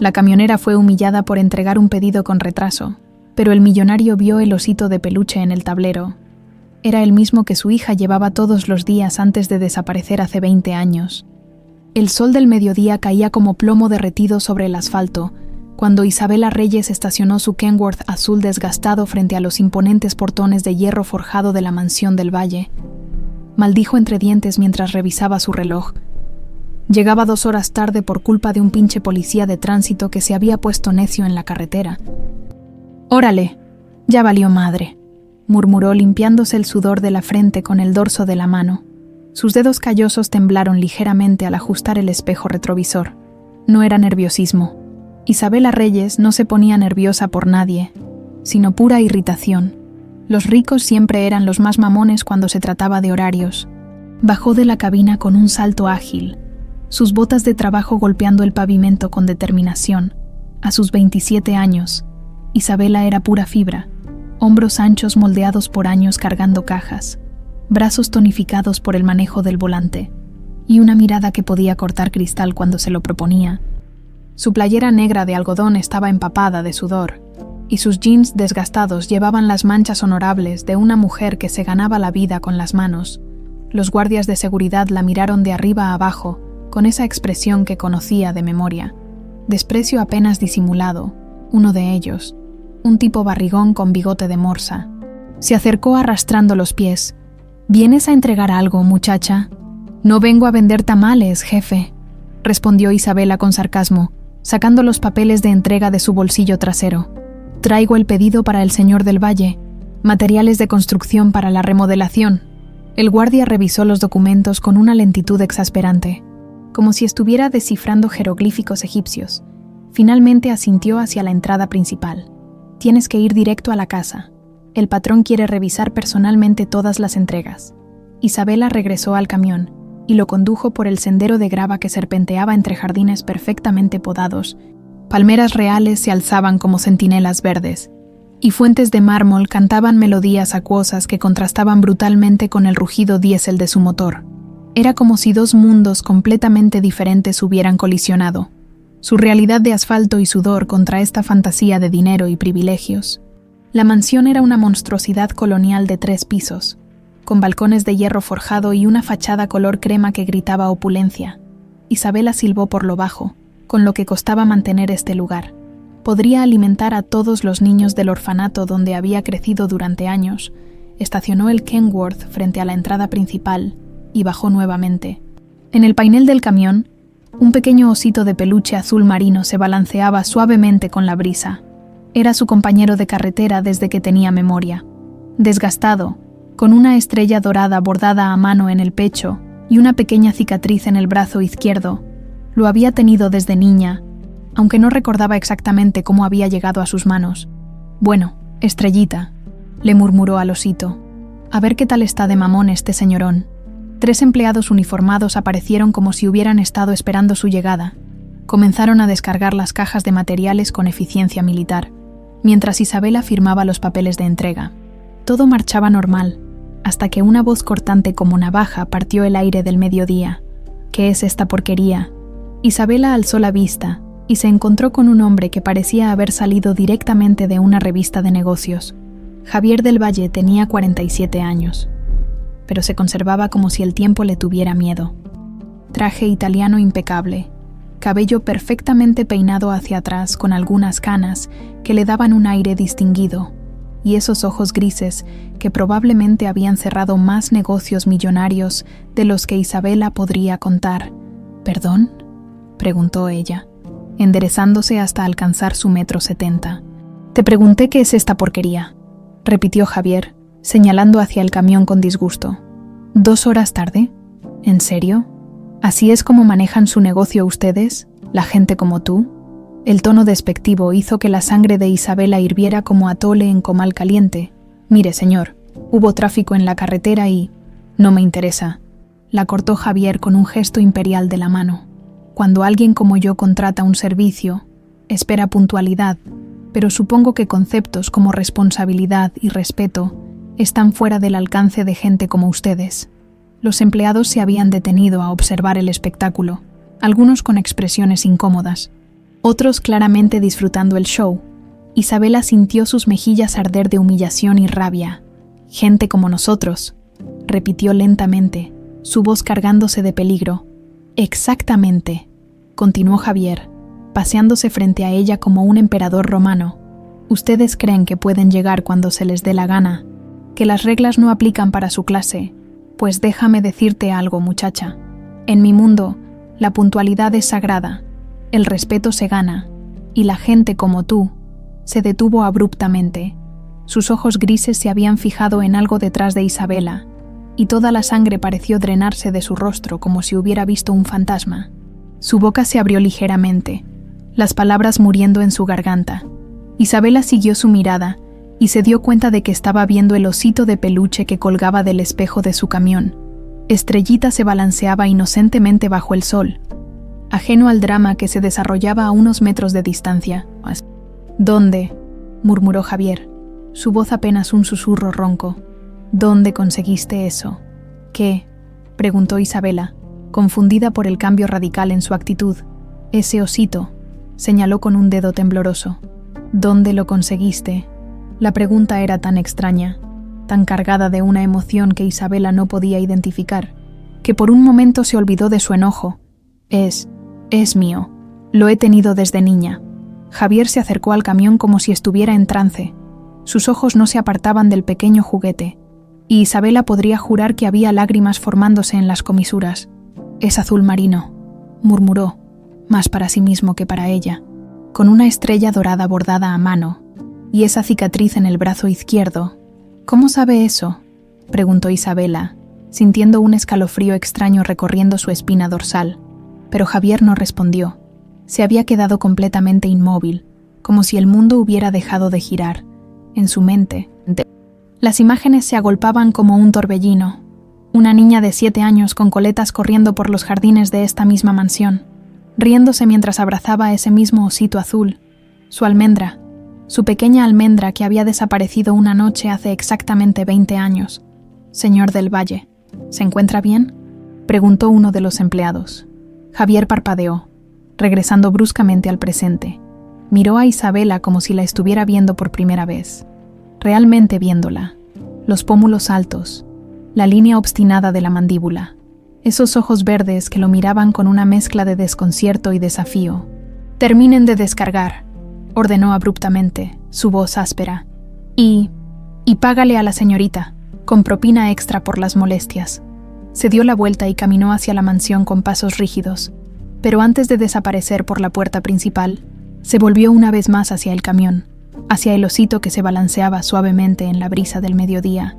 La camionera fue humillada por entregar un pedido con retraso, pero el millonario vio el osito de peluche en el tablero. Era el mismo que su hija llevaba todos los días antes de desaparecer hace 20 años. El sol del mediodía caía como plomo derretido sobre el asfalto, cuando Isabela Reyes estacionó su Kenworth azul desgastado frente a los imponentes portones de hierro forjado de la mansión del Valle. Maldijo entre dientes mientras revisaba su reloj. Llegaba 2 horas tarde por culpa de un pinche policía de tránsito que se había puesto necio en la carretera. «Órale, ya valió madre», murmuró limpiándose el sudor de la frente con el dorso de la mano. Sus dedos callosos temblaron ligeramente al ajustar el espejo retrovisor. No era nerviosismo. Isabela Reyes no se ponía nerviosa por nadie, sino pura irritación. Los ricos siempre eran los más mamones cuando se trataba de horarios. Bajó de la cabina con un salto ágil, sus botas de trabajo golpeando el pavimento con determinación. A sus 27 años, Isabela era pura fibra, hombros anchos moldeados por años cargando cajas, brazos tonificados por el manejo del volante, y una mirada que podía cortar cristal cuando se lo proponía. Su playera negra de algodón estaba empapada de sudor, y sus jeans desgastados llevaban las manchas honorables de una mujer que se ganaba la vida con las manos. Los guardias de seguridad la miraron de arriba a abajo, con esa expresión que conocía de memoria. Desprecio apenas disimulado. Uno de ellos, un tipo barrigón con bigote de morsa, se acercó arrastrando los pies. «¿Vienes a entregar algo, muchacha?» «No vengo a vender tamales, jefe», respondió Isabela con sarcasmo, sacando los papeles de entrega de su bolsillo trasero. «Traigo el pedido para el señor del Valle, materiales de construcción para la remodelación». El guardia revisó los documentos con una lentitud exasperante, como si estuviera descifrando jeroglíficos egipcios. Finalmente asintió hacia la entrada principal. «Tienes que ir directo a la casa. El patrón quiere revisar personalmente todas las entregas». Isabela regresó al camión y lo condujo por el sendero de grava que serpenteaba entre jardines perfectamente podados. Palmeras reales se alzaban como centinelas verdes, y fuentes de mármol cantaban melodías acuosas que contrastaban brutalmente con el rugido diésel de su motor. Era como si 2 mundos completamente diferentes hubieran colisionado. Su realidad de asfalto y sudor contra esta fantasía de dinero y privilegios. La mansión era una monstruosidad colonial de 3 pisos, con balcones de hierro forjado y una fachada color crema que gritaba opulencia. Isabela silbó por lo bajo, con lo que costaba mantener este lugar. Podría alimentar a todos los niños del orfanato donde había crecido durante años. Estacionó el Kenworth frente a la entrada principal y bajó nuevamente. En el painel del camión, un pequeño osito de peluche azul marino se balanceaba suavemente con la brisa. Era su compañero de carretera desde que tenía memoria. Desgastado, con una estrella dorada bordada a mano en el pecho y una pequeña cicatriz en el brazo izquierdo, lo había tenido desde niña, aunque no recordaba exactamente cómo había llegado a sus manos. «Bueno, estrellita», le murmuró al osito. «A ver qué tal está de mamón este señorón». 3 empleados uniformados aparecieron como si hubieran estado esperando su llegada. Comenzaron a descargar las cajas de materiales con eficiencia militar, mientras Isabela firmaba los papeles de entrega. Todo marchaba normal, hasta que una voz cortante como navaja partió el aire del mediodía. «¿Qué es esta porquería?». Isabela alzó la vista y se encontró con un hombre que parecía haber salido directamente de una revista de negocios. Javier del Valle tenía 47 años, pero se conservaba como si el tiempo le tuviera miedo. Traje italiano impecable, cabello perfectamente peinado hacia atrás con algunas canas que le daban un aire distinguido, y esos ojos grises que probablemente habían cerrado más negocios millonarios de los que Isabela podría contar. «¿Perdón?», preguntó ella, enderezándose hasta alcanzar su 1,70 m. «Te pregunté qué es esta porquería», repitió Javier, señalando hacia el camión con disgusto. «¿2 horas tarde? ¿En serio? ¿Así es como manejan su negocio ustedes, la gente como tú?» El tono despectivo hizo que la sangre de Isabela hirviera como atole en comal caliente. «Mire, señor, hubo tráfico en la carretera y... no me interesa», la cortó Javier con un gesto imperial de la mano. «Cuando alguien como yo contrata un servicio, espera puntualidad, pero supongo que conceptos como responsabilidad y respeto están fuera del alcance de gente como ustedes». Los empleados se habían detenido a observar el espectáculo, algunos con expresiones incómodas. otros claramente disfrutando el show. Isabela sintió sus mejillas arder de humillación y rabia. «Gente como nosotros», repitió lentamente, su voz cargándose de peligro. «Exactamente», continuó Javier, paseándose frente a ella como un emperador romano. «Ustedes creen que pueden llegar cuando se les dé la gana, que las reglas no aplican para su clase. Pues déjame decirte algo, muchacha. En mi mundo, la puntualidad es sagrada, el respeto se gana, y la gente como tú». Se detuvo abruptamente. Sus ojos grises se habían fijado en algo detrás de Isabela, y toda la sangre pareció drenarse de su rostro como si hubiera visto un fantasma. Su boca se abrió ligeramente, las palabras muriendo en su garganta. Isabela siguió su mirada y se dio cuenta de que estaba viendo el osito de peluche que colgaba del espejo de su camión. Estrellita se balanceaba inocentemente bajo el sol, ajeno al drama que se desarrollaba a unos metros de distancia. «¿Dónde?», murmuró Javier, su voz apenas un susurro ronco. «¿Dónde conseguiste eso?». «¿Qué?», preguntó Isabela, confundida por el cambio radical en su actitud. «Ese osito», señaló con un dedo tembloroso. «¿Dónde lo conseguiste?». La pregunta era tan extraña, tan cargada de una emoción que Isabela no podía identificar, que por un momento se olvidó de su enojo. Es mío. Lo he tenido desde niña». Javier se acercó al camión como si estuviera en trance. Sus ojos no se apartaban del pequeño juguete, y Isabela podría jurar que había lágrimas formándose en las comisuras. «Es azul marino», murmuró, más para sí mismo que para ella, con una estrella dorada bordada a mano, y esa cicatriz en el brazo izquierdo. «¿Cómo sabe eso?», preguntó Isabela, sintiendo un escalofrío extraño recorriendo su espina dorsal. Pero Javier no respondió. Se había quedado completamente inmóvil, como si el mundo hubiera dejado de girar. En su mente, las imágenes se agolpaban como un torbellino. Una niña de 7 años con coletas corriendo por los jardines de esta misma mansión, riéndose mientras abrazaba a ese mismo osito azul. Su almendra, su pequeña almendra que había desaparecido una noche hace exactamente 20 años. «Señor del Valle, ¿se encuentra bien?», preguntó uno de los empleados. Javier parpadeó, regresando bruscamente al presente. Miró a Isabela como si la estuviera viendo por primera vez. Realmente viéndola. Los pómulos altos, la línea obstinada de la mandíbula, esos ojos verdes que lo miraban con una mezcla de desconcierto y desafío. «Terminen de descargar», ordenó abruptamente, su voz áspera. Y págale a la señorita, con propina extra por las molestias». Se dio la vuelta y caminó hacia la mansión con pasos rígidos. Pero antes de desaparecer por la puerta principal, se volvió una vez más hacia el camión, hacia el osito que se balanceaba suavemente en la brisa del mediodía.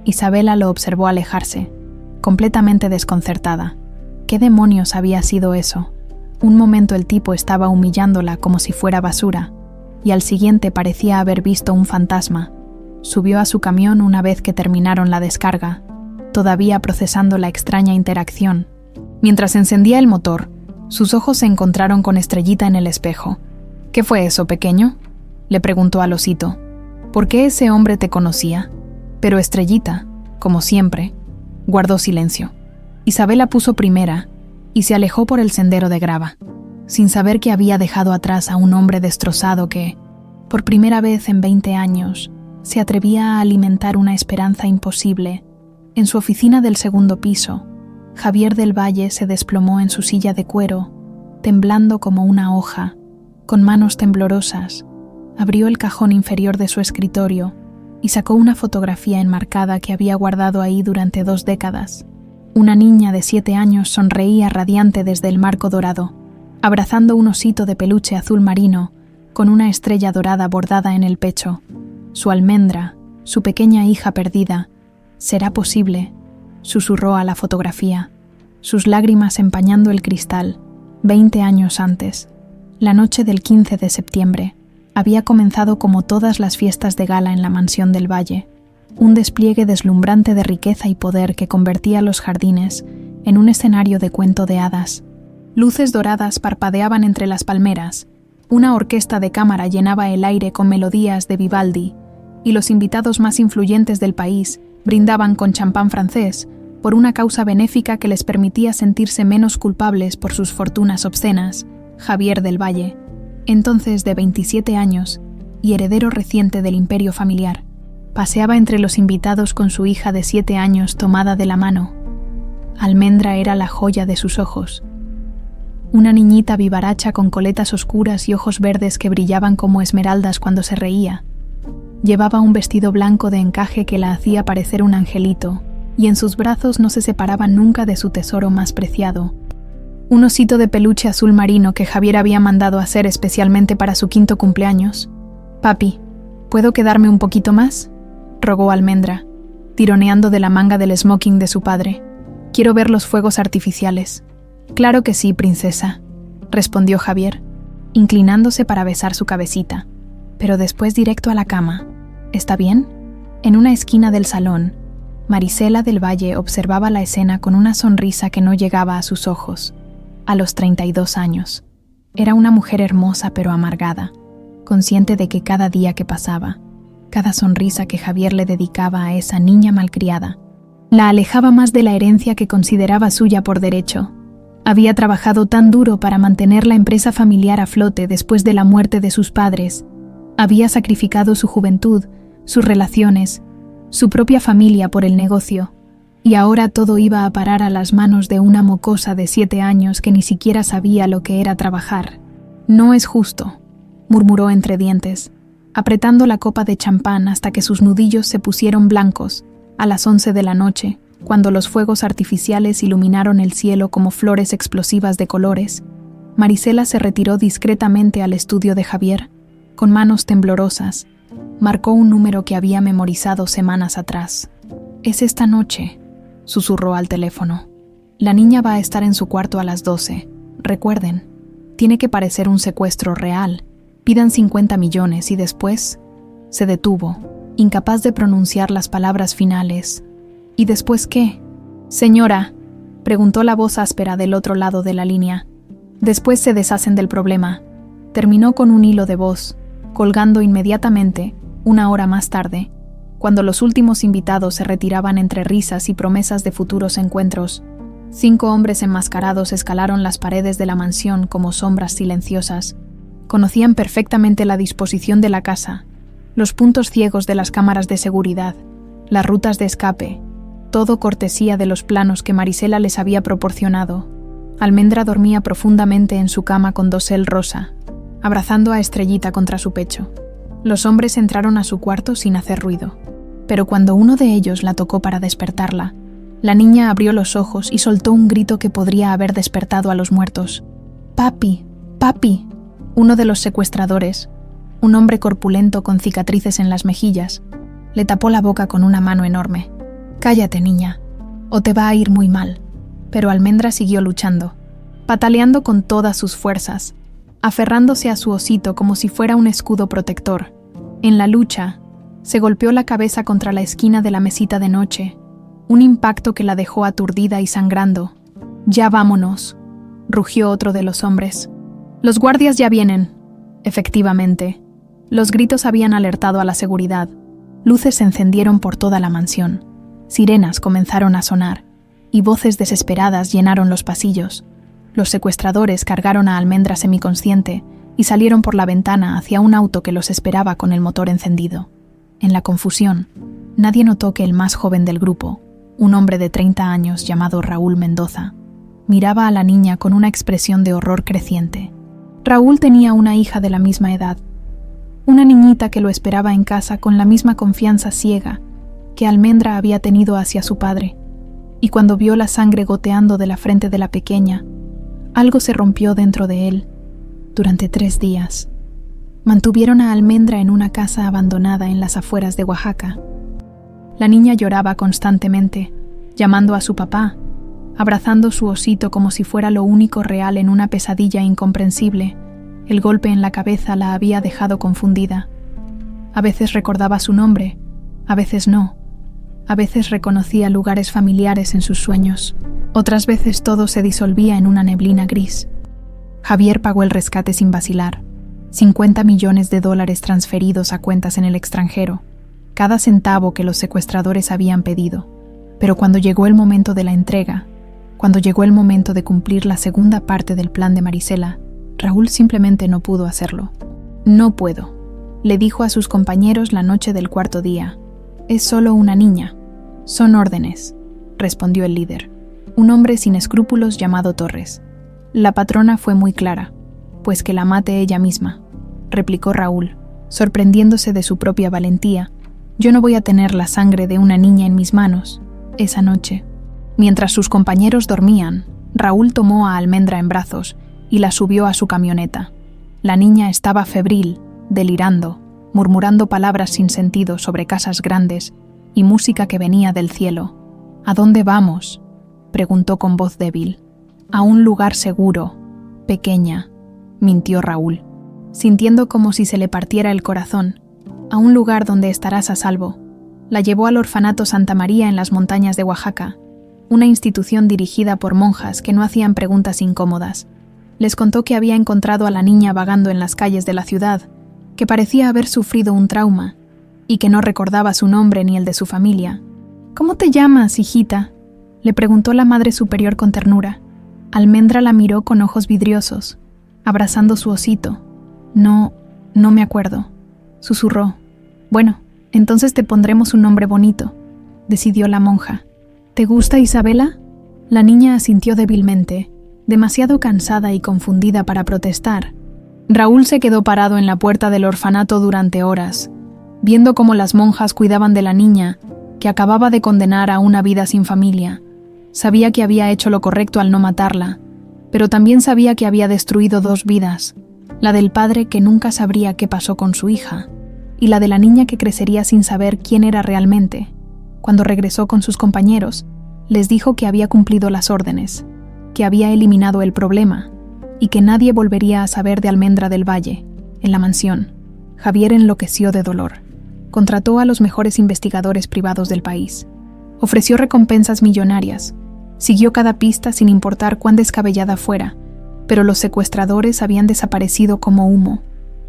Isabela lo observó alejarse, completamente desconcertada. ¿Qué demonios había sido eso? Un momento el tipo estaba humillándola como si fuera basura, y al siguiente parecía haber visto un fantasma. Subió a su camión una vez que terminaron la descarga, todavía procesando la extraña interacción. Mientras encendía el motor, sus ojos se encontraron con Estrellita en el espejo. «¿Qué fue eso, pequeño?», le preguntó al osito. «¿Por qué ese hombre te conocía?». Pero Estrellita, como siempre, guardó silencio. Isabela puso primera y se alejó por el sendero de grava, sin saber que había dejado atrás a un hombre destrozado que, por primera vez en 20 años, se atrevía a alimentar una esperanza imposible. En su oficina del segundo piso, Javier del Valle se desplomó en su silla de cuero, temblando como una hoja. Con manos temblorosas, abrió el cajón inferior de su escritorio y sacó una fotografía enmarcada que había guardado ahí durante 2 décadas. Una niña de 7 años sonreía radiante desde el marco dorado, abrazando un osito de peluche azul marino con una estrella dorada bordada en el pecho. Su almendra, su pequeña hija perdida. «¿Será posible?», susurró a la fotografía, sus lágrimas empañando el cristal. 20 años antes, la noche del 15 de septiembre, había comenzado como todas las fiestas de gala en la mansión del Valle, un despliegue deslumbrante de riqueza y poder que convertía los jardines en un escenario de cuento de hadas. Luces doradas parpadeaban entre las palmeras, una orquesta de cámara llenaba el aire con melodías de Vivaldi, y los invitados más influyentes del país brindaban con champán francés por una causa benéfica que les permitía sentirse menos culpables por sus fortunas obscenas. Javier del Valle, entonces de 27 años y heredero reciente del imperio familiar, paseaba entre los invitados con su hija de 7 años tomada de la mano. Almendra era la joya de sus ojos. Una niñita vivaracha con coletas oscuras y ojos verdes que brillaban como esmeraldas cuando se reía. Llevaba un vestido blanco de encaje que la hacía parecer un angelito, y en sus brazos no se separaba nunca de su tesoro más preciado, un osito de peluche azul marino que Javier había mandado hacer especialmente para su 5º cumpleaños. «Papi, ¿puedo quedarme un poquito más?», rogó Almendra, tironeando de la manga del smoking de su padre. «Quiero ver los fuegos artificiales». «Claro que sí, princesa», respondió Javier, inclinándose para besar su cabecita, pero después directo a la cama. «¿Está bien?». En una esquina del salón, Marisela del Valle observaba la escena con una sonrisa que no llegaba a sus ojos. A los 32 años. Era una mujer hermosa pero amargada, consciente de que cada día que pasaba, cada sonrisa que Javier le dedicaba a esa niña malcriada, la alejaba más de la herencia que consideraba suya por derecho. Había trabajado tan duro para mantener la empresa familiar a flote después de la muerte de sus padres. Había sacrificado su juventud, sus relaciones, su propia familia por el negocio. Y ahora todo iba a parar a las manos de una mocosa de 7 años que ni siquiera sabía lo que era trabajar. «No es justo», murmuró entre dientes, apretando la copa de champán hasta que sus nudillos se pusieron blancos, a las 11 de la noche, cuando los fuegos artificiales iluminaron el cielo como flores explosivas de colores. Marisela se retiró discretamente al estudio de Javier, con manos temblorosas. Marcó un número que había memorizado semanas atrás. «Es esta noche», susurró al teléfono. «La niña va a estar en su cuarto a las 12. Recuerden, tiene que parecer un secuestro real. Pidan 50 millones y después…». Se detuvo, incapaz de pronunciar las palabras finales. «¿Y después qué?». «Señora», preguntó la voz áspera del otro lado de la línea. «Después se deshacen del problema», terminó con un hilo de voz, colgando inmediatamente, 1 hora más tarde, cuando los últimos invitados se retiraban entre risas y promesas de futuros encuentros. 5 hombres enmascarados escalaron las paredes de la mansión como sombras silenciosas. Conocían perfectamente la disposición de la casa, los puntos ciegos de las cámaras de seguridad, las rutas de escape, todo cortesía de los planos que Marisela les había proporcionado. Almendra dormía profundamente en su cama con dosel rosa, abrazando a Estrellita contra su pecho. Los hombres entraron a su cuarto sin hacer ruido, pero cuando uno de ellos la tocó para despertarla, la niña abrió los ojos y soltó un grito que podría haber despertado a los muertos. «¡Papi! ¡Papi!». Uno de los secuestradores, un hombre corpulento con cicatrices en las mejillas, le tapó la boca con una mano enorme. «Cállate, niña, o te va a ir muy mal». Pero Almendra siguió luchando, pataleando con todas sus fuerzas, aferrándose a su osito como si fuera un escudo protector. En la lucha, se golpeó la cabeza contra la esquina de la mesita de noche, un impacto que la dejó aturdida y sangrando. «Ya vámonos», rugió otro de los hombres. «Los guardias ya vienen». Efectivamente, los gritos habían alertado a la seguridad. Luces se encendieron por toda la mansión. Sirenas comenzaron a sonar, y voces desesperadas llenaron los pasillos. Los secuestradores cargaron a Almendra semiconsciente y salieron por la ventana hacia un auto que los esperaba con el motor encendido. En la confusión, nadie notó que el más joven del grupo, un hombre de 30 años llamado Raúl Mendoza, miraba a la niña con una expresión de horror creciente. Raúl tenía una hija de la misma edad, una niñita que lo esperaba en casa con la misma confianza ciega que Almendra había tenido hacia su padre, y cuando vio la sangre goteando de la frente de la pequeña, algo se rompió dentro de él. Durante 3 días, mantuvieron a Almendra en una casa abandonada en las afueras de Oaxaca. La niña lloraba constantemente, llamando a su papá, abrazando su osito como si fuera lo único real en una pesadilla incomprensible. El golpe en la cabeza la había dejado confundida. A veces recordaba su nombre, a veces no. A veces reconocía lugares familiares en sus sueños. Otras veces todo se disolvía en una neblina gris. Javier pagó el rescate sin vacilar. $50 millones transferidos a cuentas en el extranjero, cada centavo que los secuestradores habían pedido. Pero cuando llegó el momento de la entrega, cuando llegó el momento de cumplir la segunda parte del plan de Marisela, Raúl simplemente no pudo hacerlo. «No puedo», le dijo a sus compañeros la noche del cuarto día. «Es solo una niña». «Son órdenes», respondió el líder, un hombre sin escrúpulos llamado Torres. «La patrona fue muy clara, pues que la mate ella misma», replicó Raúl, sorprendiéndose de su propia valentía. «Yo no voy a tener la sangre de una niña en mis manos». Esa noche, mientras sus compañeros dormían, Raúl tomó a Almendra en brazos y la subió a su camioneta. La niña estaba febril, delirando, murmurando palabras sin sentido sobre casas grandes y música que venía del cielo. «¿A dónde vamos?», preguntó con voz débil. «A un lugar seguro, pequeña», mintió Raúl, sintiendo como si se le partiera el corazón. «A un lugar donde estarás a salvo». La llevó al orfanato Santa María en las montañas de Oaxaca, una institución dirigida por monjas que no hacían preguntas incómodas. Les contó que había encontrado a la niña vagando en las calles de la ciudad, que parecía haber sufrido un trauma y que no recordaba su nombre ni el de su familia. «¿Cómo te llamas, hijita?», le preguntó la Madre Superior con ternura. Almendra la miró con ojos vidriosos, abrazando su osito. No me acuerdo», susurró. «Bueno, entonces te pondremos un nombre bonito», decidió la monja. «¿Te gusta Isabela?». La niña asintió débilmente, demasiado cansada y confundida para protestar. Raúl se quedó parado en la puerta del orfanato durante horas, viendo cómo las monjas cuidaban de la niña, que acababa de condenar a una vida sin familia. Sabía que había hecho lo correcto al no matarla, pero también sabía que había destruido 2 vidas, la del padre que nunca sabría qué pasó con su hija, y la de la niña que crecería sin saber quién era realmente. Cuando regresó con sus compañeros, les dijo que había cumplido las órdenes, que había eliminado el problema, y que nadie volvería a saber de Almendra del Valle, en la mansión. Javier enloqueció de dolor. Contrató a los mejores investigadores privados del país. Ofreció recompensas millonarias. Siguió cada pista sin importar cuán descabellada fuera, pero los secuestradores habían desaparecido como humo,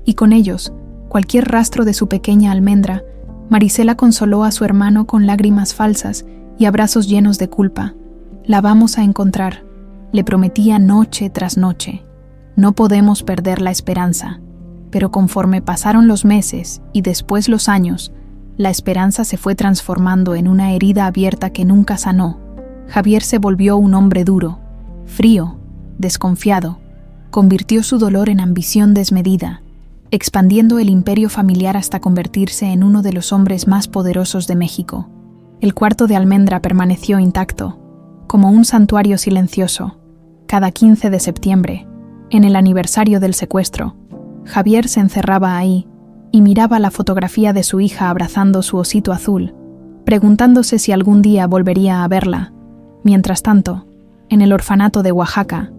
y con ellos, cualquier rastro de su pequeña Almendra. Marisela consoló a su hermano con lágrimas falsas y abrazos llenos de culpa. «La vamos a encontrar», le prometía noche tras noche. «No podemos perder la esperanza». Pero conforme pasaron los meses y después los años, la esperanza se fue transformando en una herida abierta que nunca sanó. Javier se volvió un hombre duro, frío, desconfiado. Convirtió su dolor en ambición desmedida, expandiendo el imperio familiar hasta convertirse en uno de los hombres más poderosos de México. El cuarto de Almendra permaneció intacto, como un santuario silencioso. Cada 15 de septiembre, en el aniversario del secuestro, Javier se encerraba ahí y miraba la fotografía de su hija abrazando su osito azul, preguntándose si algún día volvería a verla. Mientras tanto, en el orfanato de Oaxaca,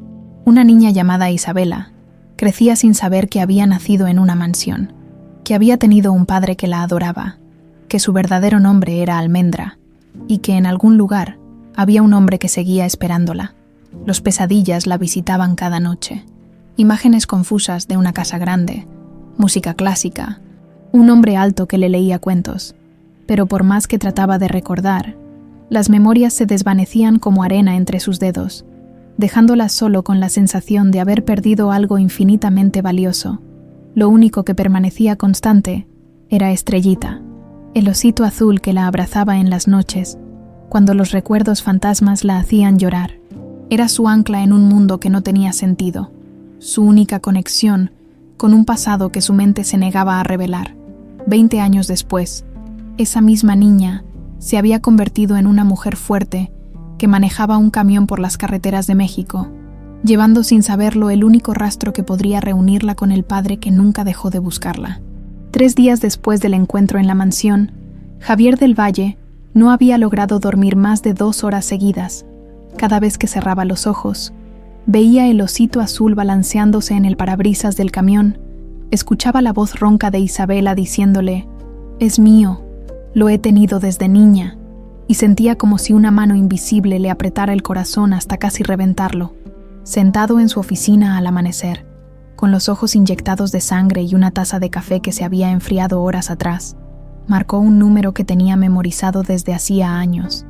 una niña llamada Isabela crecía sin saber que había nacido en una mansión, que había tenido un padre que la adoraba, que su verdadero nombre era Almendra, y que en algún lugar había un hombre que seguía esperándola. Los pesadillas la visitaban cada noche. Imágenes confusas de una casa grande, música clásica, un hombre alto que le leía cuentos. Pero por más que trataba de recordar, las memorias se desvanecían como arena entre sus dedos, dejándola solo con la sensación de haber perdido algo infinitamente valioso. Lo único que permanecía constante era Estrellita, el osito azul que la abrazaba en las noches, cuando los recuerdos fantasmas la hacían llorar. Era su ancla en un mundo que no tenía sentido, su única conexión con un pasado que su mente se negaba a revelar. 20 años después, esa misma niña se había convertido en una mujer fuerte que manejaba un camión por las carreteras de México, llevando sin saberlo el único rastro que podría reunirla con el padre que nunca dejó de buscarla. 3 días después del encuentro en la mansión, Javier del Valle no había logrado dormir más de 2 horas seguidas. Cada vez que cerraba los ojos, veía el osito azul balanceándose en el parabrisas del camión, escuchaba la voz ronca de Isabela diciéndole: «Es mío, lo he tenido desde niña», y sentía como si una mano invisible le apretara el corazón hasta casi reventarlo. Sentado en su oficina al amanecer, con los ojos inyectados de sangre y una taza de café que se había enfriado horas atrás, marcó un número que tenía memorizado desde hacía años.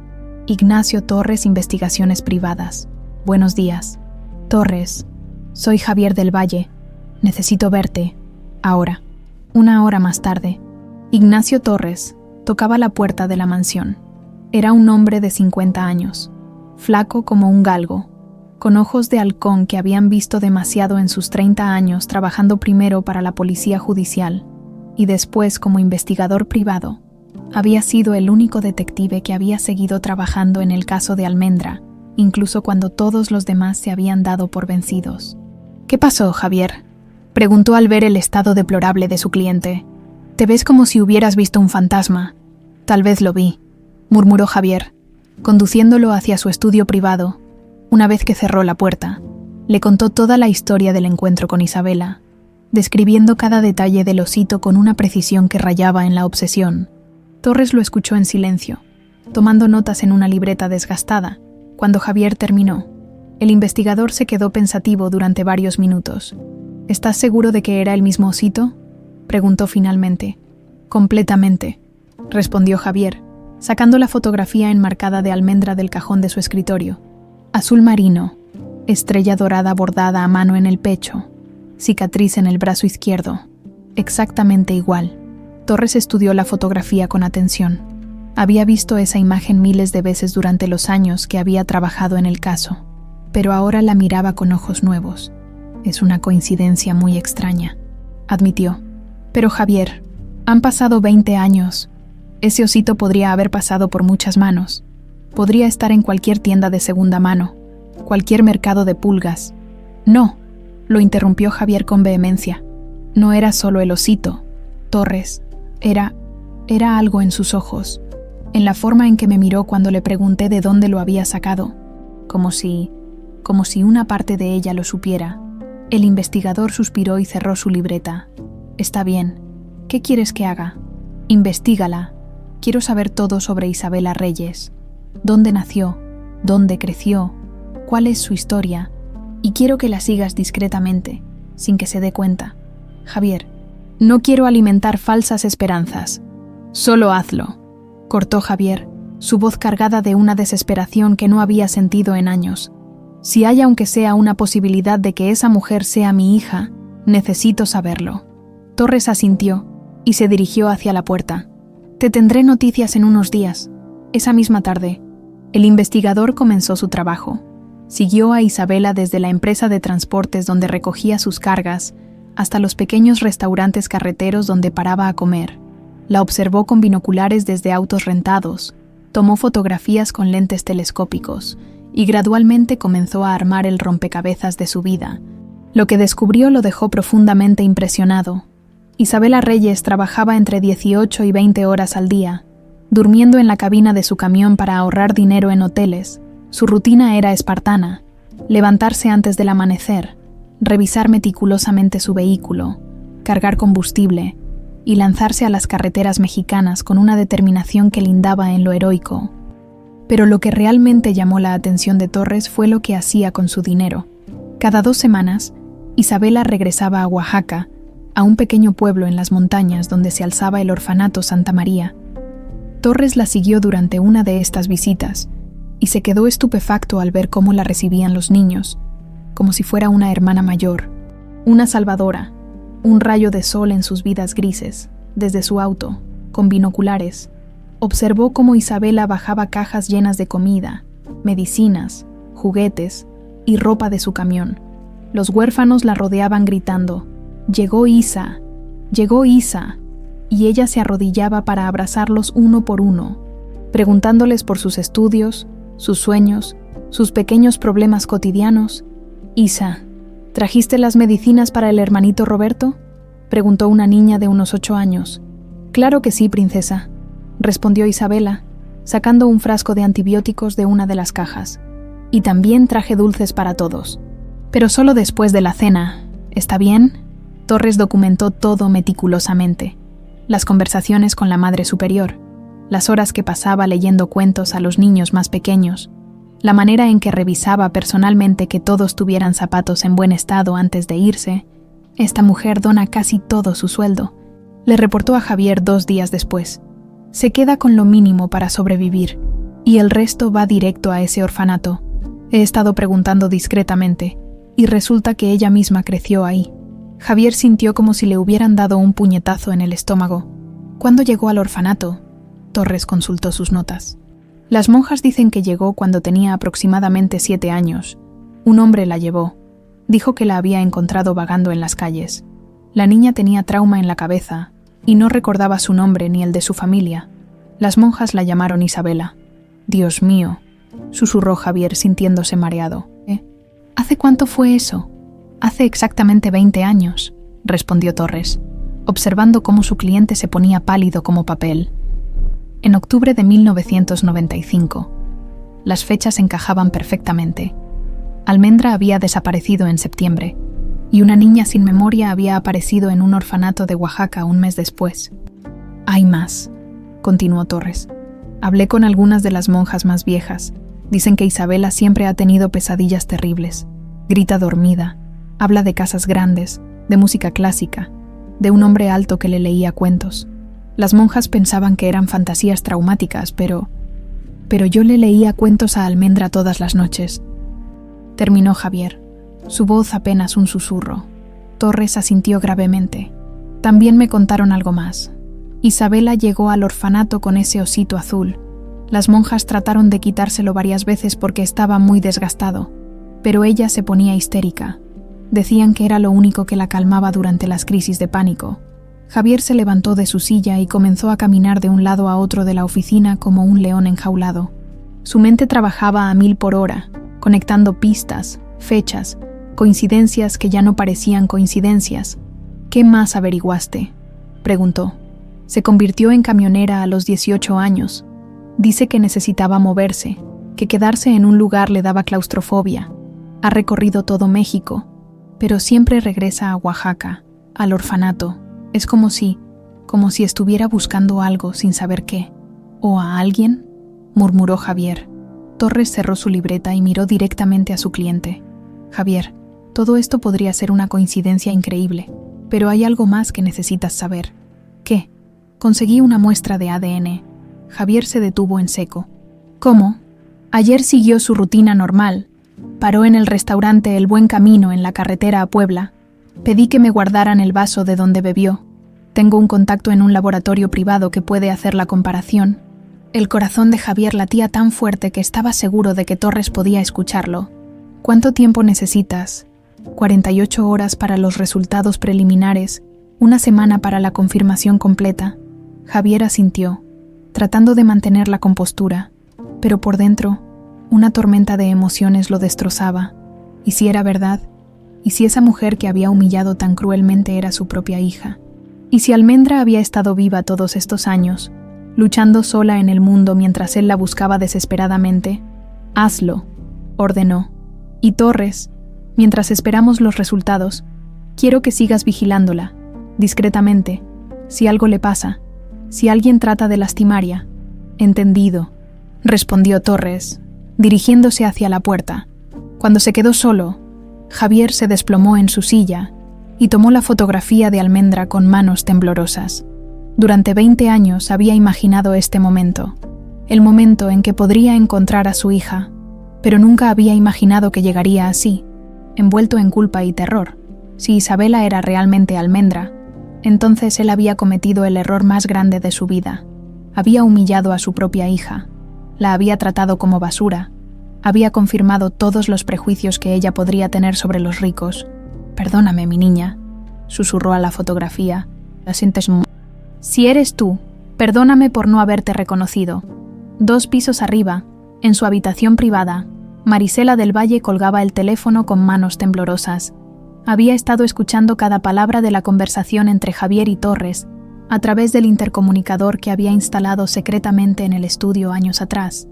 Ignacio Torres, Investigaciones Privadas. Buenos días. Torres, Soy Javier del Valle. Necesito verte. Ahora. 1 hora más tarde, Ignacio Torres tocaba la puerta de la mansión. Era un hombre de 50 años, flaco como un galgo, con ojos de halcón que habían visto demasiado en sus 30 años trabajando primero para la policía judicial y después como investigador privado. Había sido el único detective que había seguido trabajando en el caso de Almendra, incluso cuando todos los demás se habían dado por vencidos. «¿Qué pasó, Javier?», preguntó al ver el estado deplorable de su cliente. «Te ves como si hubieras visto un fantasma». «Tal vez lo vi», murmuró Javier, conduciéndolo hacia su estudio privado. Una vez que cerró la puerta, le contó toda la historia del encuentro con Isabela, describiendo cada detalle del osito con una precisión que rayaba en la obsesión. Torres lo escuchó en silencio, tomando notas en una libreta desgastada. Cuando Javier terminó, el investigador se quedó pensativo durante varios minutos. «¿Estás seguro de que era el mismo osito?», preguntó finalmente. «Completamente», respondió Javier, sacando la fotografía enmarcada de Almendra del cajón de su escritorio. Azul marino, estrella dorada bordada a mano en el pecho, cicatriz en el brazo izquierdo, exactamente igual. Torres estudió la fotografía con atención. Había visto esa imagen miles de veces durante los años que había trabajado en el caso, pero ahora la miraba con ojos nuevos. «Es una coincidencia muy extraña», admitió. «Pero Javier, han pasado 20 años. Ese osito podría haber pasado por muchas manos. Podría estar en cualquier tienda de segunda mano, cualquier mercado de pulgas». «No», lo interrumpió Javier con vehemencia. «No era solo el osito, Torres. Era algo en sus ojos, en la forma en que me miró cuando le pregunté de dónde lo había sacado, como si una parte de ella lo supiera». El investigador suspiró y cerró su libreta. «Está bien. ¿Qué quieres que haga?» «Investígala. Quiero saber todo sobre Isabela Reyes. ¿Dónde nació? ¿Dónde creció? ¿Cuál es su historia? Y quiero que la sigas discretamente, sin que se dé cuenta. Javier, no quiero alimentar falsas esperanzas. Solo hazlo», cortó Javier, su voz cargada de una desesperación que no había sentido en años. «Si hay aunque sea una posibilidad de que esa mujer sea mi hija, necesito saberlo». Torres asintió y se dirigió hacia la puerta. «Te tendré noticias en unos días». Esa misma tarde, el investigador comenzó su trabajo. Siguió a Isabela desde la empresa de transportes donde recogía sus cargas hasta los pequeños restaurantes carreteros donde paraba a comer. La observó con binoculares desde autos rentados, tomó fotografías con lentes telescópicos y gradualmente comenzó a armar el rompecabezas de su vida. Lo que descubrió lo dejó profundamente impresionado. Isabela Reyes trabajaba entre 18 y 20 horas al día, durmiendo en la cabina de su camión para ahorrar dinero en hoteles. Su rutina era espartana: levantarse antes del amanecer, revisar meticulosamente su vehículo, cargar combustible y lanzarse a las carreteras mexicanas con una determinación que lindaba en lo heroico. Pero lo que realmente llamó la atención de Torres fue lo que hacía con su dinero. Cada 2 semanas, Isabela regresaba a Oaxaca, a un pequeño pueblo en las montañas donde se alzaba el orfanato Santa María. Torres la siguió durante una de estas visitas y se quedó estupefacto al ver cómo la recibían los niños, como si fuera una hermana mayor, una salvadora, un rayo de sol en sus vidas grises. Desde su auto, con binoculares, observó cómo Isabela bajaba cajas llenas de comida, medicinas, juguetes y ropa de su camión. Los huérfanos la rodeaban gritando: «¡Llegó Isa! ¡Llegó Isa!», y ella se arrodillaba para abrazarlos uno por uno, preguntándoles por sus estudios, sus sueños, sus pequeños problemas cotidianos. «Isa, ¿trajiste las medicinas para el hermanito Roberto?», preguntó una niña de unos 8 años. «Claro que sí, princesa», respondió Isabela, sacando un frasco de antibióticos de una de las cajas. «Y también traje dulces para todos. Pero solo después de la cena, ¿está bien?». Torres documentó todo meticulosamente: las conversaciones con la Madre Superior, las horas que pasaba leyendo cuentos a los niños más pequeños, la manera en que revisaba personalmente que todos tuvieran zapatos en buen estado antes de irse. «Esta mujer dona casi todo su sueldo», le reportó a Javier 2 días después. «Se queda con lo mínimo para sobrevivir, y el resto va directo a ese orfanato. He estado preguntando discretamente, y resulta que ella misma creció ahí. Javier sintió como si le hubieran dado un puñetazo en el estómago. ¿Cuándo llegó al orfanato? Torres consultó sus notas. Las monjas dicen que llegó cuando tenía aproximadamente 7 años. Un hombre la llevó. Dijo que la había encontrado vagando en las calles. La niña tenía trauma en la cabeza y no recordaba su nombre ni el de su familia. Las monjas la llamaron Isabela. Dios mío, susurró Javier sintiéndose mareado. ¿Hace cuánto fue eso? Hace exactamente 20 años, respondió Torres, observando cómo su cliente se ponía pálido como papel. En octubre de 1995. Las fechas encajaban perfectamente. Almendra había desaparecido en septiembre, y una niña sin memoria había aparecido en un orfanato de Oaxaca un mes después. Hay más, continuó Torres. Hablé con algunas de las monjas más viejas. Dicen que Isabela siempre ha tenido pesadillas terribles. Grita dormida, habla de casas grandes, de música clásica, de un hombre alto que le leía cuentos. Las monjas pensaban que eran fantasías traumáticas, pero yo le leía cuentos a Almendra todas las noches. Terminó Javier, su voz apenas un susurro. Torres asintió gravemente. También me contaron algo más. Isabela llegó al orfanato con ese osito azul. Las monjas trataron de quitárselo varias veces porque estaba muy desgastado, pero ella se ponía histérica. Decían que era lo único que la calmaba durante las crisis de pánico. Javier se levantó de su silla y comenzó a caminar de un lado a otro de la oficina como un león enjaulado. Su mente trabajaba a 1000 por hora, conectando pistas, fechas, coincidencias que ya no parecían coincidencias. ¿Qué más averiguaste?, preguntó. Se convirtió en camionera a los 18 años. Dice que necesitaba moverse, que quedarse en un lugar le daba claustrofobia. Ha recorrido todo México, pero siempre regresa a Oaxaca, al orfanato. Es como si estuviera buscando algo sin saber qué. ¿O a alguien?, murmuró Javier. Torres cerró su libreta y miró directamente a su cliente. Javier, todo esto podría ser una coincidencia increíble, pero hay algo más que necesitas saber. ¿Qué? Conseguí una muestra de ADN. Javier se detuvo en seco. ¿Cómo? Ayer siguió su rutina normal. Paró en el restaurante El Buen Camino en la carretera a Puebla. Pedí que me guardaran el vaso de donde bebió. Tengo un contacto en un laboratorio privado que puede hacer la comparación. El corazón de Javier latía tan fuerte que estaba seguro de que Torres podía escucharlo. ¿Cuánto tiempo necesitas? 48 horas para los resultados preliminares, 1 semana para la confirmación completa. Javier asintió, tratando de mantener la compostura, pero por dentro, una tormenta de emociones lo destrozaba. ¿Y si era verdad? ¿Y si esa mujer que había humillado tan cruelmente era su propia hija? ¿Y si Almendra había estado viva todos estos años, luchando sola en el mundo mientras él la buscaba desesperadamente? Hazlo, ordenó. Y Torres, mientras esperamos los resultados, quiero que sigas vigilándola, discretamente, si algo le pasa, si alguien trata de lastimarla. Entendido, respondió Torres, dirigiéndose hacia la puerta. Cuando se quedó solo, Javier se desplomó en su silla y tomó la fotografía de Almendra con manos temblorosas. Durante 20 años había imaginado este momento, el momento en que podría encontrar a su hija, pero nunca había imaginado que llegaría así, envuelto en culpa y terror. Si Isabela era realmente Almendra, entonces él había cometido el error más grande de su vida. Había humillado a su propia hija, la había tratado como basura, había confirmado todos los prejuicios que ella podría tener sobre los ricos. «Perdóname, mi niña», susurró a la fotografía. «La sientes muy... Si eres tú, perdóname por no haberte reconocido». 2 pisos arriba, en su habitación privada, Marisela del Valle colgaba el teléfono con manos temblorosas. Había estado escuchando cada palabra de la conversación entre Javier y Torres, a través del intercomunicador que había instalado secretamente en el estudio años atrás.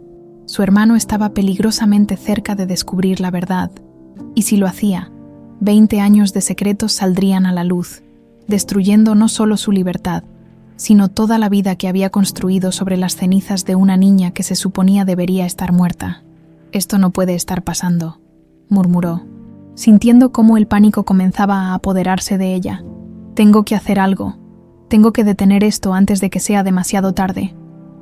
Su hermano estaba peligrosamente cerca de descubrir la verdad, y si lo hacía, 20 años de secretos saldrían a la luz, destruyendo no solo su libertad, sino toda la vida que había construido sobre las cenizas de una niña que se suponía debería estar muerta. «Esto no puede estar pasando», murmuró, sintiendo cómo el pánico comenzaba a apoderarse de ella. «Tengo que hacer algo. Tengo que detener esto antes de que sea demasiado tarde».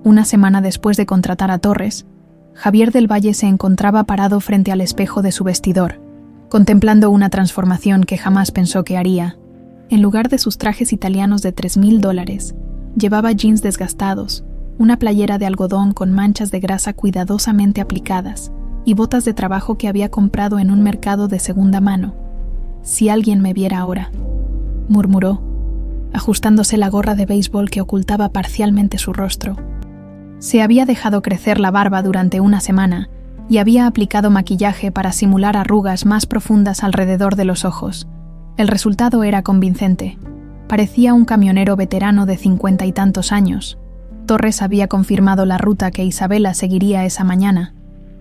1 semana después de contratar a Torres, Javier del Valle se encontraba parado frente al espejo de su vestidor. contemplando una transformación que jamás pensó que haría. En lugar de sus trajes italianos de $3,000, llevaba jeans desgastados, una playera de algodón con manchas de grasa cuidadosamente aplicadas y botas de trabajo que había comprado en un mercado de segunda mano. «Si alguien me viera ahora», murmuró, ajustándose la gorra de béisbol que ocultaba parcialmente su rostro. Se había dejado crecer la barba durante una semana y había aplicado maquillaje para simular arrugas más profundas alrededor de los ojos. El resultado era convincente. Parecía un camionero veterano de 50 y tantos años. Torres había confirmado la ruta que Isabela seguiría esa mañana,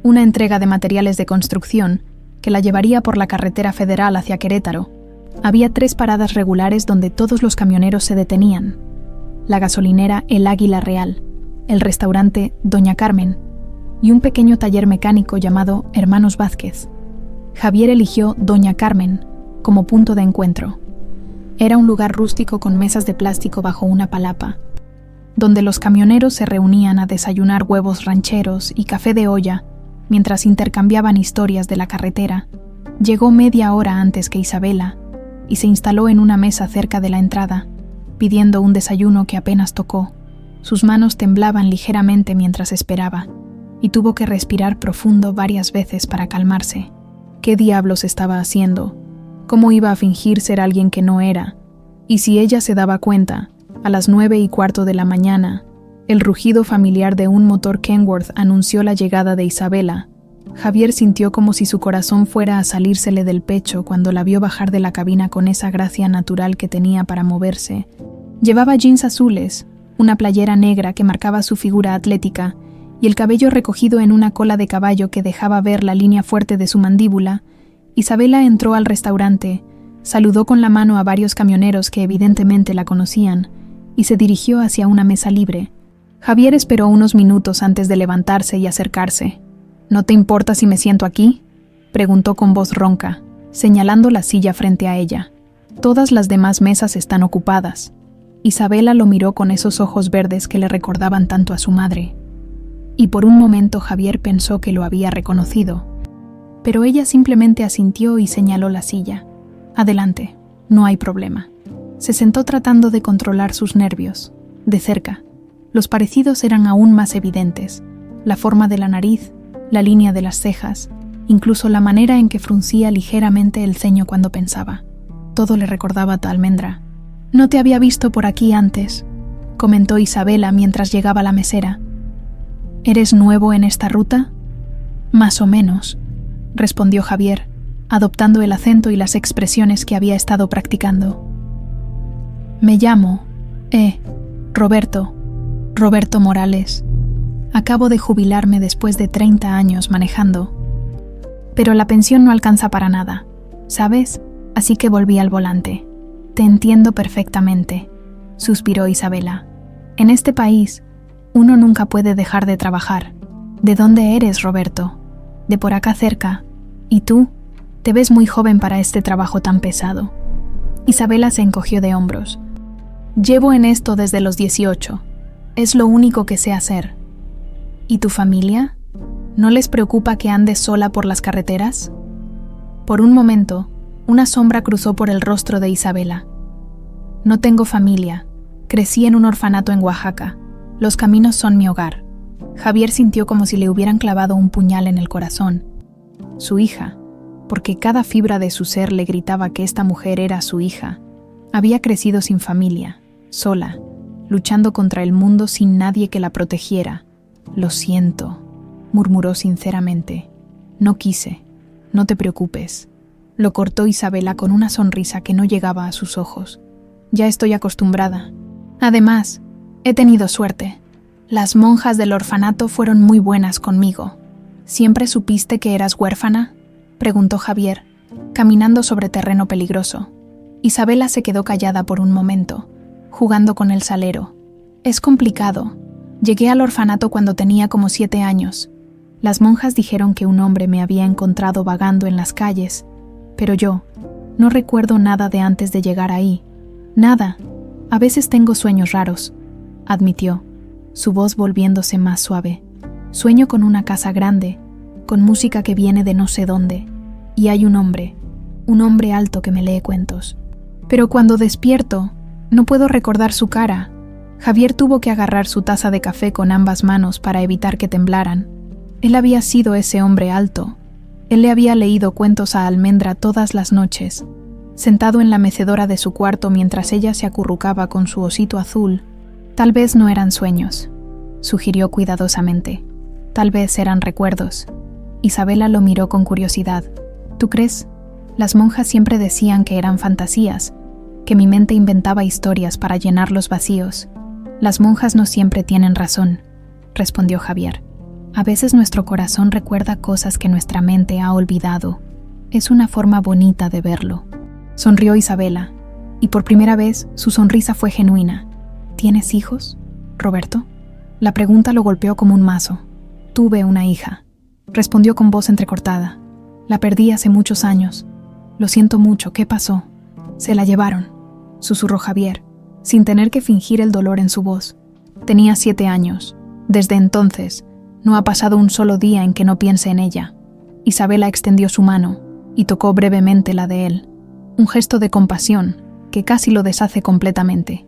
una entrega de materiales de construcción que la llevaría por la carretera federal hacia Querétaro. Había 3 paradas regulares donde todos los camioneros se detenían: la gasolinera El Águila Real, el restaurante Doña Carmen y un pequeño taller mecánico llamado Hermanos Vázquez. Javier eligió Doña Carmen como punto de encuentro. Era un lugar rústico con mesas de plástico bajo una palapa, donde los camioneros se reunían a desayunar huevos rancheros y café de olla mientras intercambiaban historias de la carretera. Llegó media hora antes que Isabela y se instaló en una mesa cerca de la entrada, pidiendo un desayuno que apenas tocó. Sus manos temblaban ligeramente mientras esperaba, y tuvo que respirar profundo varias veces para calmarse. ¿Qué diablos estaba haciendo? ¿Cómo iba a fingir ser alguien que no era? Y si ella se daba cuenta, a las 9:15 de la mañana, el rugido familiar de un motor Kenworth anunció la llegada de Isabela. Javier sintió como si su corazón fuera a salírsele del pecho cuando la vio bajar de la cabina con esa gracia natural que tenía para moverse. Llevaba jeans azules, una playera negra que marcaba su figura atlética y el cabello recogido en una cola de caballo que dejaba ver la línea fuerte de su mandíbula. Isabela entró al restaurante, saludó con la mano a varios camioneros que evidentemente la conocían y se dirigió hacia una mesa libre. Javier esperó unos minutos antes de levantarse y acercarse. «¿No te importa si me siento aquí?», preguntó con voz ronca, señalando la silla frente a ella. «Todas las demás mesas están ocupadas». Isabela lo miró con esos ojos verdes que le recordaban tanto a su madre. Y por un momento Javier pensó que lo había reconocido. Pero ella simplemente asintió y señaló la silla. «Adelante, no hay problema». Se sentó tratando de controlar sus nervios. De cerca, los parecidos eran aún más evidentes. La forma de la nariz, la línea de las cejas, incluso la manera en que fruncía ligeramente el ceño cuando pensaba. Todo le recordaba a Almendra. «No te había visto por aquí antes», comentó Isabela mientras llegaba la mesera. «¿Eres nuevo en esta ruta?» «Más o menos», respondió Javier, adoptando el acento y las expresiones que había estado practicando. «Me llamo, Roberto Morales. Acabo de jubilarme después de 30 años manejando. Pero la pensión no alcanza para nada, ¿sabes? Así que volví al volante». «Te entiendo perfectamente», suspiró Isabela. «En este país, uno nunca puede dejar de trabajar. ¿De dónde eres, Roberto?» «De por acá cerca. ¿Y tú? Te ves muy joven para este trabajo tan pesado». Isabela se encogió de hombros. «Llevo en esto desde los 18. Es lo único que sé hacer». «¿Y tu familia? ¿No les preocupa que andes sola por las carreteras?» Por un momento, una sombra cruzó por el rostro de Isabela. «No tengo familia. Crecí en un orfanato en Oaxaca. Los caminos son mi hogar». Javier sintió como si le hubieran clavado un puñal en el corazón. Su hija, porque cada fibra de su ser le gritaba que esta mujer era su hija, había crecido sin familia, sola, luchando contra el mundo sin nadie que la protegiera. «Lo siento», murmuró sinceramente. «No quise. No te preocupes». Lo cortó Isabela con una sonrisa que no llegaba a sus ojos. «Ya estoy acostumbrada. Además, he tenido suerte. Las monjas del orfanato fueron muy buenas conmigo». «¿Siempre supiste que eras huérfana?», preguntó Javier, caminando sobre terreno peligroso. Isabela se quedó callada por un momento, jugando con el salero. «Es complicado. Llegué al orfanato cuando tenía como 7 años. Las monjas dijeron que un hombre me había encontrado vagando en las calles, pero yo no recuerdo nada de antes de llegar ahí. Nada. A veces tengo sueños raros», admitió, su voz volviéndose más suave. «Sueño con una casa grande, con música que viene de no sé dónde, y hay un hombre, un hombre alto que me lee cuentos. Pero cuando despierto, no puedo recordar su cara. Javier tuvo que agarrar su taza de café con ambas manos para evitar que temblaran. Él había sido ese hombre alto. Él le había leído cuentos a Almendra todas las noches, sentado en la mecedora de su cuarto mientras ella se acurrucaba con su osito azul. Tal vez no eran sueños, sugirió cuidadosamente. Tal vez eran recuerdos. Isabela lo miró con curiosidad. ¿Tú crees? Las monjas siempre decían que eran fantasías, que mi mente inventaba historias para llenar los vacíos. Las monjas no siempre tienen razón, respondió Javier. A veces nuestro corazón recuerda cosas que nuestra mente ha olvidado. Es una forma bonita de verlo. Sonrió Isabela, y por primera vez su sonrisa fue genuina. ¿Tienes hijos, Roberto? La pregunta lo golpeó como un mazo. Tuve una hija, respondió con voz entrecortada. La perdí hace muchos años. Lo siento mucho, ¿qué pasó? Se la llevaron, susurró Javier, sin tener que fingir el dolor en su voz. Tenía 7 años. Desde entonces, no ha pasado un solo día en que no piense en ella. Isabela extendió su mano y tocó brevemente la de él. Un gesto de compasión que casi lo deshace completamente.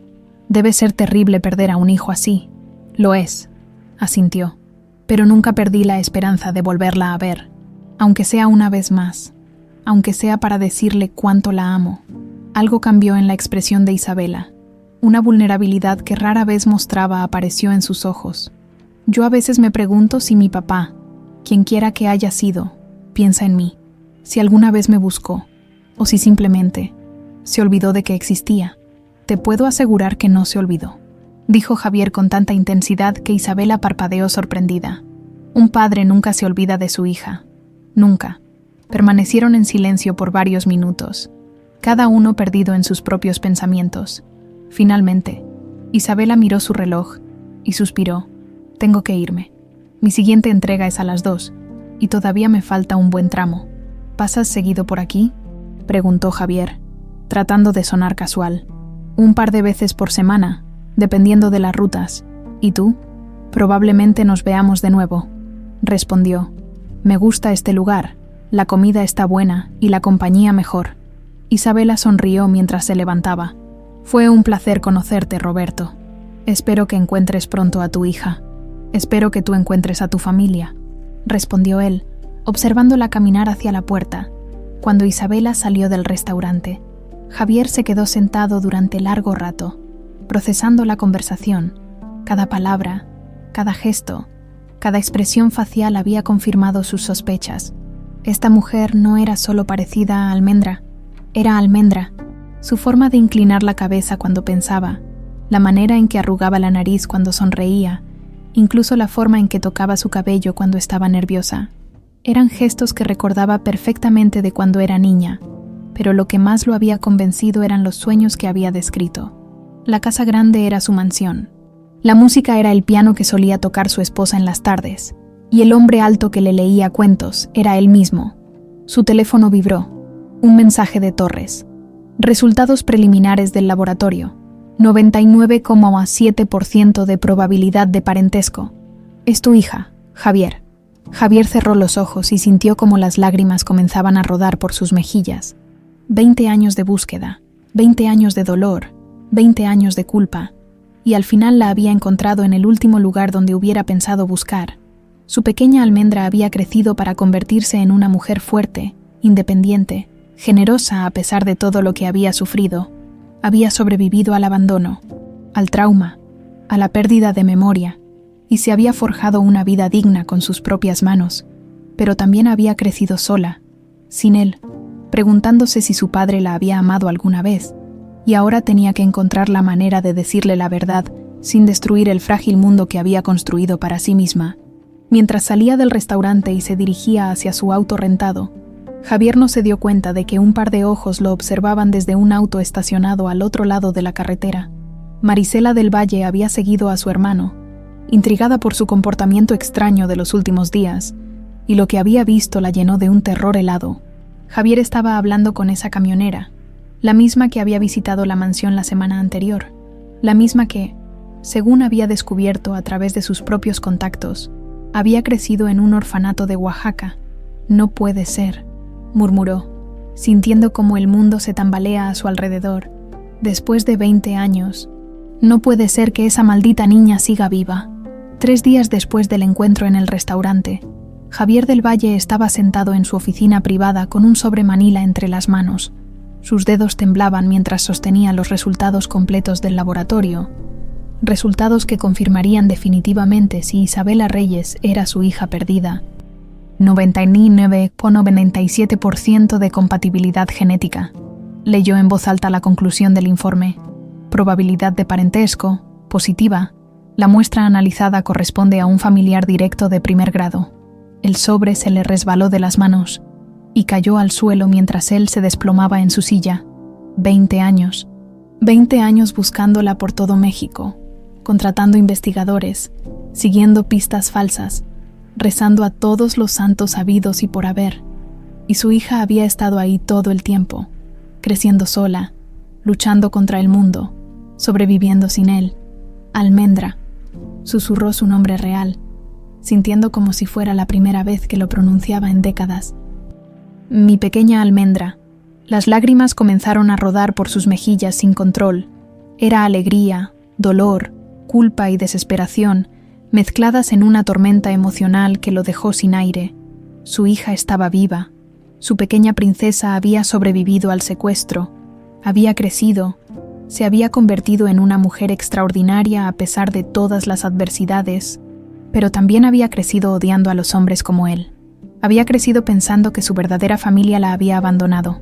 Debe ser terrible perder a un hijo así. Lo es, asintió. Pero nunca perdí la esperanza de volverla a ver, aunque sea una vez más, aunque sea para decirle cuánto la amo. Algo cambió en la expresión de Isabela. Una vulnerabilidad que rara vez mostraba apareció en sus ojos. Yo a veces me pregunto si mi papá, quien quiera que haya sido, piensa en mí, si alguna vez me buscó, o si simplemente se olvidó de que existía. Te puedo asegurar que no se olvidó, dijo Javier con tanta intensidad que Isabela parpadeó sorprendida. Un padre nunca se olvida de su hija. Nunca. Permanecieron en silencio por varios minutos, cada uno perdido en sus propios pensamientos. Finalmente, Isabela miró su reloj y suspiró. Tengo que irme. Mi siguiente entrega es a las 2, y todavía me falta un buen tramo. ¿Pasas seguido por aquí?, preguntó Javier, tratando de sonar casual. Un par de veces por semana, dependiendo de las rutas. ¿Y tú? Probablemente nos veamos de nuevo, respondió. Me gusta este lugar, la comida está buena y la compañía mejor. Isabela sonrió mientras se levantaba. Fue un placer conocerte, Roberto. Espero que encuentres pronto a tu hija. Espero que tú encuentres a tu familia, respondió él, observándola caminar hacia la puerta. Cuando Isabela salió del restaurante, Javier se quedó sentado durante largo rato, procesando la conversación. Cada palabra, cada gesto, cada expresión facial había confirmado sus sospechas. Esta mujer no era solo parecida a Almendra, era Almendra. Su forma de inclinar la cabeza cuando pensaba, la manera en que arrugaba la nariz cuando sonreía, incluso la forma en que tocaba su cabello cuando estaba nerviosa. Eran gestos que recordaba perfectamente de cuando era niña, pero lo que más lo había convencido eran los sueños que había descrito. La casa grande era su mansión. La música era el piano que solía tocar su esposa en las tardes, y el hombre alto que le leía cuentos era él mismo. Su teléfono vibró. Un mensaje de Torres. Resultados preliminares del laboratorio. 99,7% de probabilidad de parentesco. Es tu hija, Javier. Javier cerró los ojos y sintió como las lágrimas comenzaban a rodar por sus mejillas. 20 años de búsqueda, 20 años de dolor, 20 años de culpa, y al final la había encontrado en el último lugar donde hubiera pensado buscar. Su pequeña Almendra había crecido para convertirse en una mujer fuerte, independiente, generosa a pesar de todo lo que había sufrido. Había sobrevivido al abandono, al trauma, a la pérdida de memoria, y se había forjado una vida digna con sus propias manos, pero también había crecido sola, sin él, preguntándose si su padre la había amado alguna vez, y ahora tenía que encontrar la manera de decirle la verdad sin destruir el frágil mundo que había construido para sí misma. Mientras salía del restaurante y se dirigía hacia su auto rentado, Javier no se dio cuenta de que un par de ojos lo observaban desde un auto estacionado al otro lado de la carretera. Marisela del Valle había seguido a su hermano, intrigada por su comportamiento extraño de los últimos días, y lo que había visto la llenó de un terror helado. Javier estaba hablando con esa camionera, la misma que había visitado la mansión la semana anterior, la misma que, según había descubierto a través de sus propios contactos, había crecido en un orfanato de Oaxaca. No puede ser, murmuró. sintiendo cómo el mundo se tambalea a su alrededor. Después de 20 años, no puede ser que esa maldita niña siga viva. 3 días después del encuentro en el restaurante, Javier del Valle estaba sentado en su oficina privada con un sobre manila entre las manos. Sus dedos temblaban mientras sostenía los resultados completos del laboratorio, resultados que confirmarían definitivamente si Isabela Reyes era su hija perdida. 99,97% de compatibilidad genética. Leyó en voz alta la conclusión del informe. Probabilidad de parentesco, positiva. La muestra analizada corresponde a un familiar directo de primer grado. El sobre se le resbaló de las manos y cayó al suelo mientras él se desplomaba en su silla. 20 años. 20 años buscándola por todo México, contratando investigadores, siguiendo pistas falsas, rezando a todos los santos habidos y por haber. Y su hija había estado ahí todo el tiempo, creciendo sola, luchando contra el mundo, sobreviviendo sin él. Almendra, susurró su nombre real, sintiendo como si fuera la primera vez que lo pronunciaba en décadas. Mi pequeña Almendra. Las lágrimas comenzaron a rodar por sus mejillas sin control. Era alegría, dolor, culpa y desesperación, mezcladas en una tormenta emocional que lo dejó sin aire. Su hija estaba viva. Su pequeña princesa había sobrevivido al secuestro. Había crecido. Se había convertido en una mujer extraordinaria a pesar de todas las adversidades, pero también había crecido odiando a los hombres como él. Había crecido pensando que su verdadera familia la había abandonado.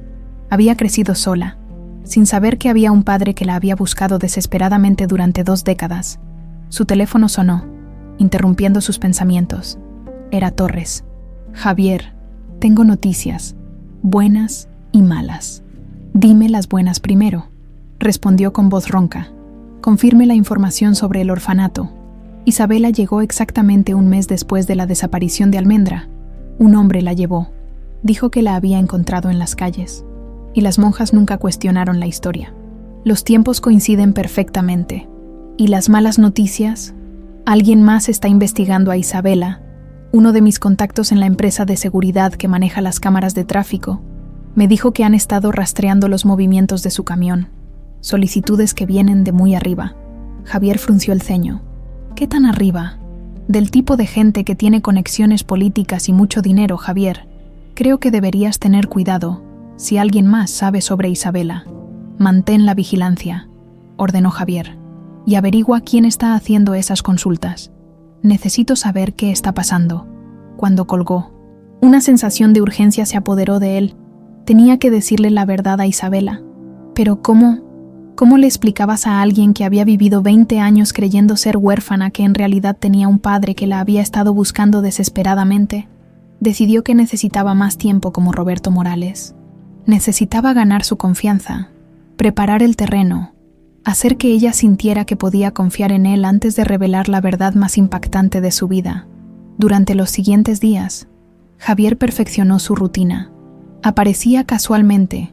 Había crecido sola, sin saber que había un padre que la había buscado desesperadamente durante 2 décadas. Su teléfono sonó, interrumpiendo sus pensamientos. Era Torres. Javier, tengo noticias, buenas y malas. Dime las buenas primero, respondió con voz ronca. Confirme la información sobre el orfanato. Isabela llegó exactamente 1 mes después de la desaparición de Almendra. Un hombre la llevó. Dijo que la había encontrado en las calles. Y las monjas nunca cuestionaron la historia. Los tiempos coinciden perfectamente. ¿Y las malas noticias? Alguien más está investigando a Isabela. Uno de mis contactos en la empresa de seguridad que maneja las cámaras de tráfico me dijo que han estado rastreando los movimientos de su camión. Solicitudes que vienen de muy arriba. Javier frunció el ceño. ¿Qué tan arriba? Del tipo de gente que tiene conexiones políticas y mucho dinero, Javier. Creo que deberías tener cuidado si alguien más sabe sobre Isabela. Mantén la vigilancia, ordenó Javier, y averigua quién está haciendo esas consultas. Necesito saber qué está pasando. Cuando colgó, una sensación de urgencia se apoderó de él. Tenía que decirle la verdad a Isabela. Pero ¿cómo le explicabas a alguien que había vivido 20 años creyendo ser huérfana que en realidad tenía un padre que la había estado buscando desesperadamente? Decidió que necesitaba más tiempo como Roberto Morales. Necesitaba ganar su confianza, preparar el terreno, hacer que ella sintiera que podía confiar en él antes de revelar la verdad más impactante de su vida. Durante los siguientes días, Javier perfeccionó su rutina. Aparecía casualmente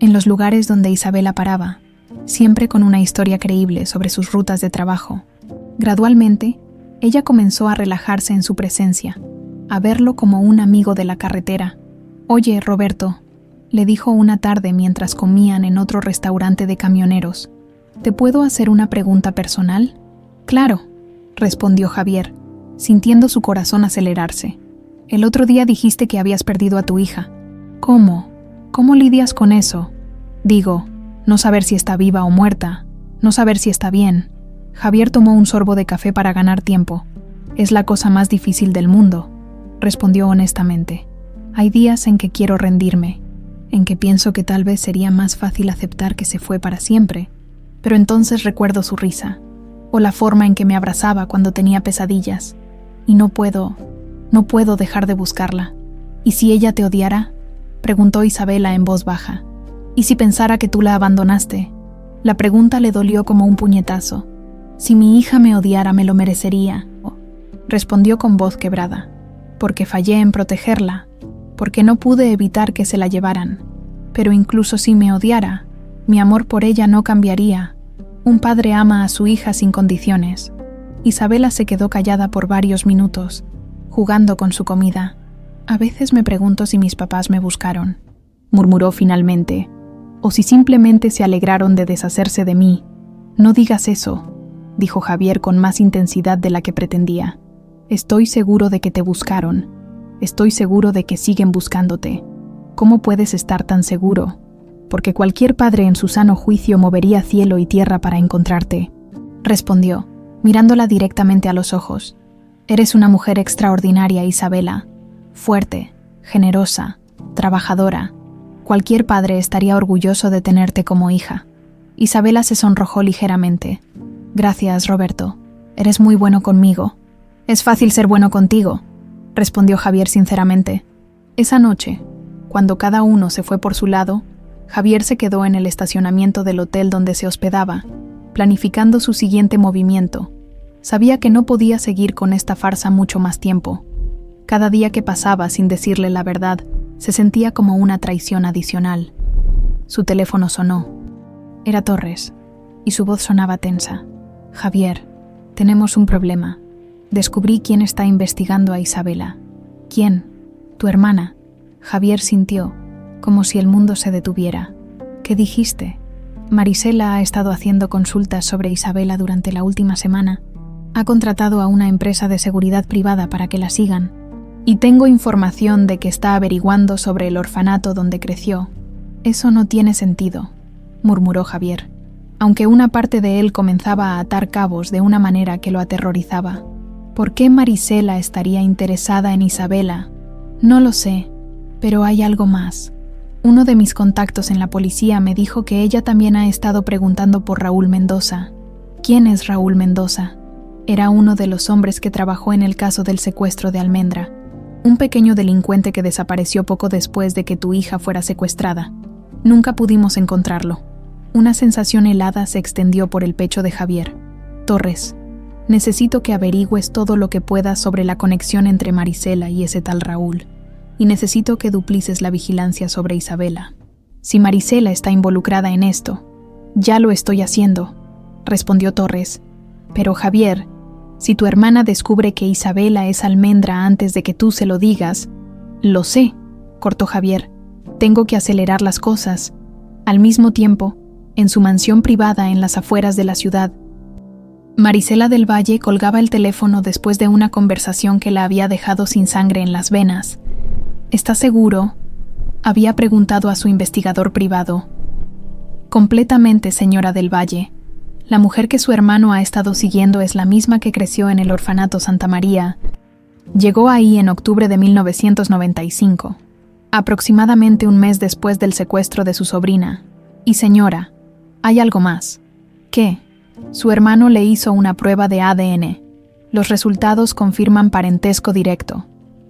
en los lugares donde Isabela paraba, siempre con una historia creíble sobre sus rutas de trabajo. Gradualmente, ella comenzó a relajarse en su presencia, a verlo como un amigo de la carretera. «Oye, Roberto», le dijo una tarde mientras comían en otro restaurante de camioneros, «¿te puedo hacer una pregunta personal?» «Claro», respondió Javier, sintiendo su corazón acelerarse. «El otro día dijiste que habías perdido a tu hija. ¿Cómo? ¿Cómo lidias con eso? Digo, no saber si está viva o muerta, no saber si está bien». Javier tomó un sorbo de café para ganar tiempo. «Es la cosa más difícil del mundo», respondió honestamente. «Hay días en que quiero rendirme, en que pienso que tal vez sería más fácil aceptar que se fue para siempre, pero entonces recuerdo su risa, o la forma en que me abrazaba cuando tenía pesadillas, y no puedo dejar de buscarla». «¿Y si ella te odiara?», preguntó Isabela en voz baja. «¿Y si pensara que tú la abandonaste?». La pregunta le dolió como un puñetazo. «Si mi hija me odiara, me lo merecería», respondió con voz quebrada. «Porque fallé en protegerla, porque no pude evitar que se la llevaran. Pero incluso si me odiara, mi amor por ella no cambiaría. Un padre ama a su hija sin condiciones». Isabela se quedó callada por varios minutos, jugando con su comida. «A veces me pregunto si mis papás me buscaron. murmuró finalmente, o si simplemente se alegraron de deshacerse de mí. No digas eso, dijo Javier con más intensidad de la que pretendía. Estoy seguro de que te buscaron. Estoy seguro de que siguen buscándote. ¿Cómo puedes estar tan seguro? Porque cualquier padre en su sano juicio movería cielo y tierra para encontrarte, respondió, mirándola directamente a los ojos. Eres una mujer extraordinaria, Isabela. Fuerte, generosa, trabajadora. Cualquier padre estaría orgulloso de tenerte como hija. Isabela se sonrojó ligeramente. Gracias, Roberto. Eres muy bueno conmigo. Es fácil ser bueno contigo, respondió Javier sinceramente. Esa noche, cuando cada uno se fue por su lado, Javier se quedó en el estacionamiento del hotel donde se hospedaba, planificando su siguiente movimiento. Sabía que no podía seguir con esta farsa mucho más tiempo. Cada día que pasaba sin decirle la verdad, se sentía como una traición adicional. Su teléfono sonó. Era Torres, y su voz sonaba tensa. Javier, tenemos un problema. Descubrí quién está investigando a Isabela. ¿Quién? Tu hermana. Javier sintió, como si el mundo se detuviera. ¿Qué dijiste? Marisela ha estado haciendo consultas sobre Isabela durante la última semana. Ha contratado a una empresa de seguridad privada para que la sigan. Y tengo información de que está averiguando sobre el orfanato donde creció. Eso no tiene sentido, murmuró Javier, aunque una parte de él comenzaba a atar cabos de una manera que lo aterrorizaba. ¿Por qué Marisela estaría interesada en Isabela? No lo sé, pero hay algo más. Uno de mis contactos en la policía me dijo que ella también ha estado preguntando por Raúl Mendoza. ¿Quién es Raúl Mendoza? Era uno de los hombres que trabajó en el caso del secuestro de Almendra, un pequeño delincuente que desapareció poco después de que tu hija fuera secuestrada. Nunca pudimos encontrarlo. Una sensación helada se extendió por el pecho de Javier. Torres, necesito que averigües todo lo que puedas sobre la conexión entre Marisela y ese tal Raúl, y necesito que duplices la vigilancia sobre Isabela. Si Marisela está involucrada en esto, ya lo estoy haciendo, respondió Torres. Pero Javier, si tu hermana descubre que Isabela es Almendra antes de que tú se lo digas... Lo sé, cortó Javier. Tengo que acelerar las cosas. Al mismo tiempo, en su mansión privada en las afueras de la ciudad, Marisela del Valle colgaba el teléfono después de una conversación que la había dejado sin sangre en las venas. ¿Estás seguro?, había preguntado a su investigador privado. Completamente, señora del Valle. La mujer que su hermano ha estado siguiendo es la misma que creció en el orfanato Santa María. Llegó ahí en octubre de 1995, aproximadamente un mes después del secuestro de su sobrina. Y señora, hay algo más. ¿Qué? Su hermano le hizo una prueba de ADN. Los resultados confirman parentesco directo.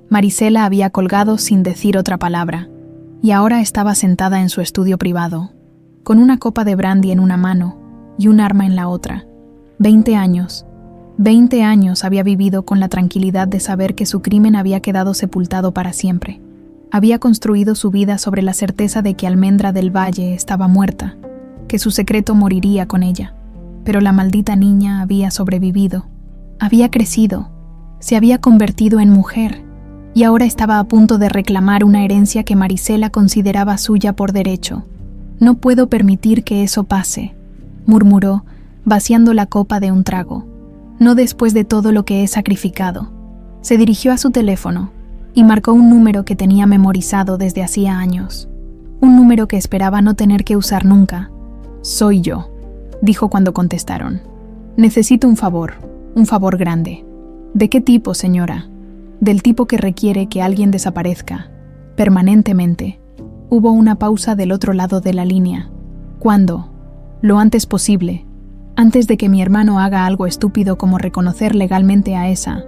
Marisela había colgado sin decir otra palabra, y ahora estaba sentada en su estudio privado, con una copa de brandy en una mano y un arma en la otra. 20 años había vivido con la tranquilidad de saber que su crimen había quedado sepultado para siempre. Había construido su vida sobre la certeza de que Almendra del Valle estaba muerta, que su secreto moriría con ella. Pero la maldita niña había sobrevivido, había crecido, se había convertido en mujer, y ahora estaba a punto de reclamar una herencia que Marisela consideraba suya por derecho. No puedo permitir que eso pase, murmuró, vaciando la copa de un trago. No después de todo lo que he sacrificado. Se dirigió a su teléfono y marcó un número que tenía memorizado desde hacía años. Un número que esperaba no tener que usar nunca. Soy yo, dijo cuando contestaron. Necesito un favor grande. ¿De qué tipo, señora? Del tipo que requiere que alguien desaparezca, permanentemente. Hubo una pausa del otro lado de la línea. ¿Cuándo? Lo antes posible, antes de que mi hermano haga algo estúpido como reconocer legalmente a esa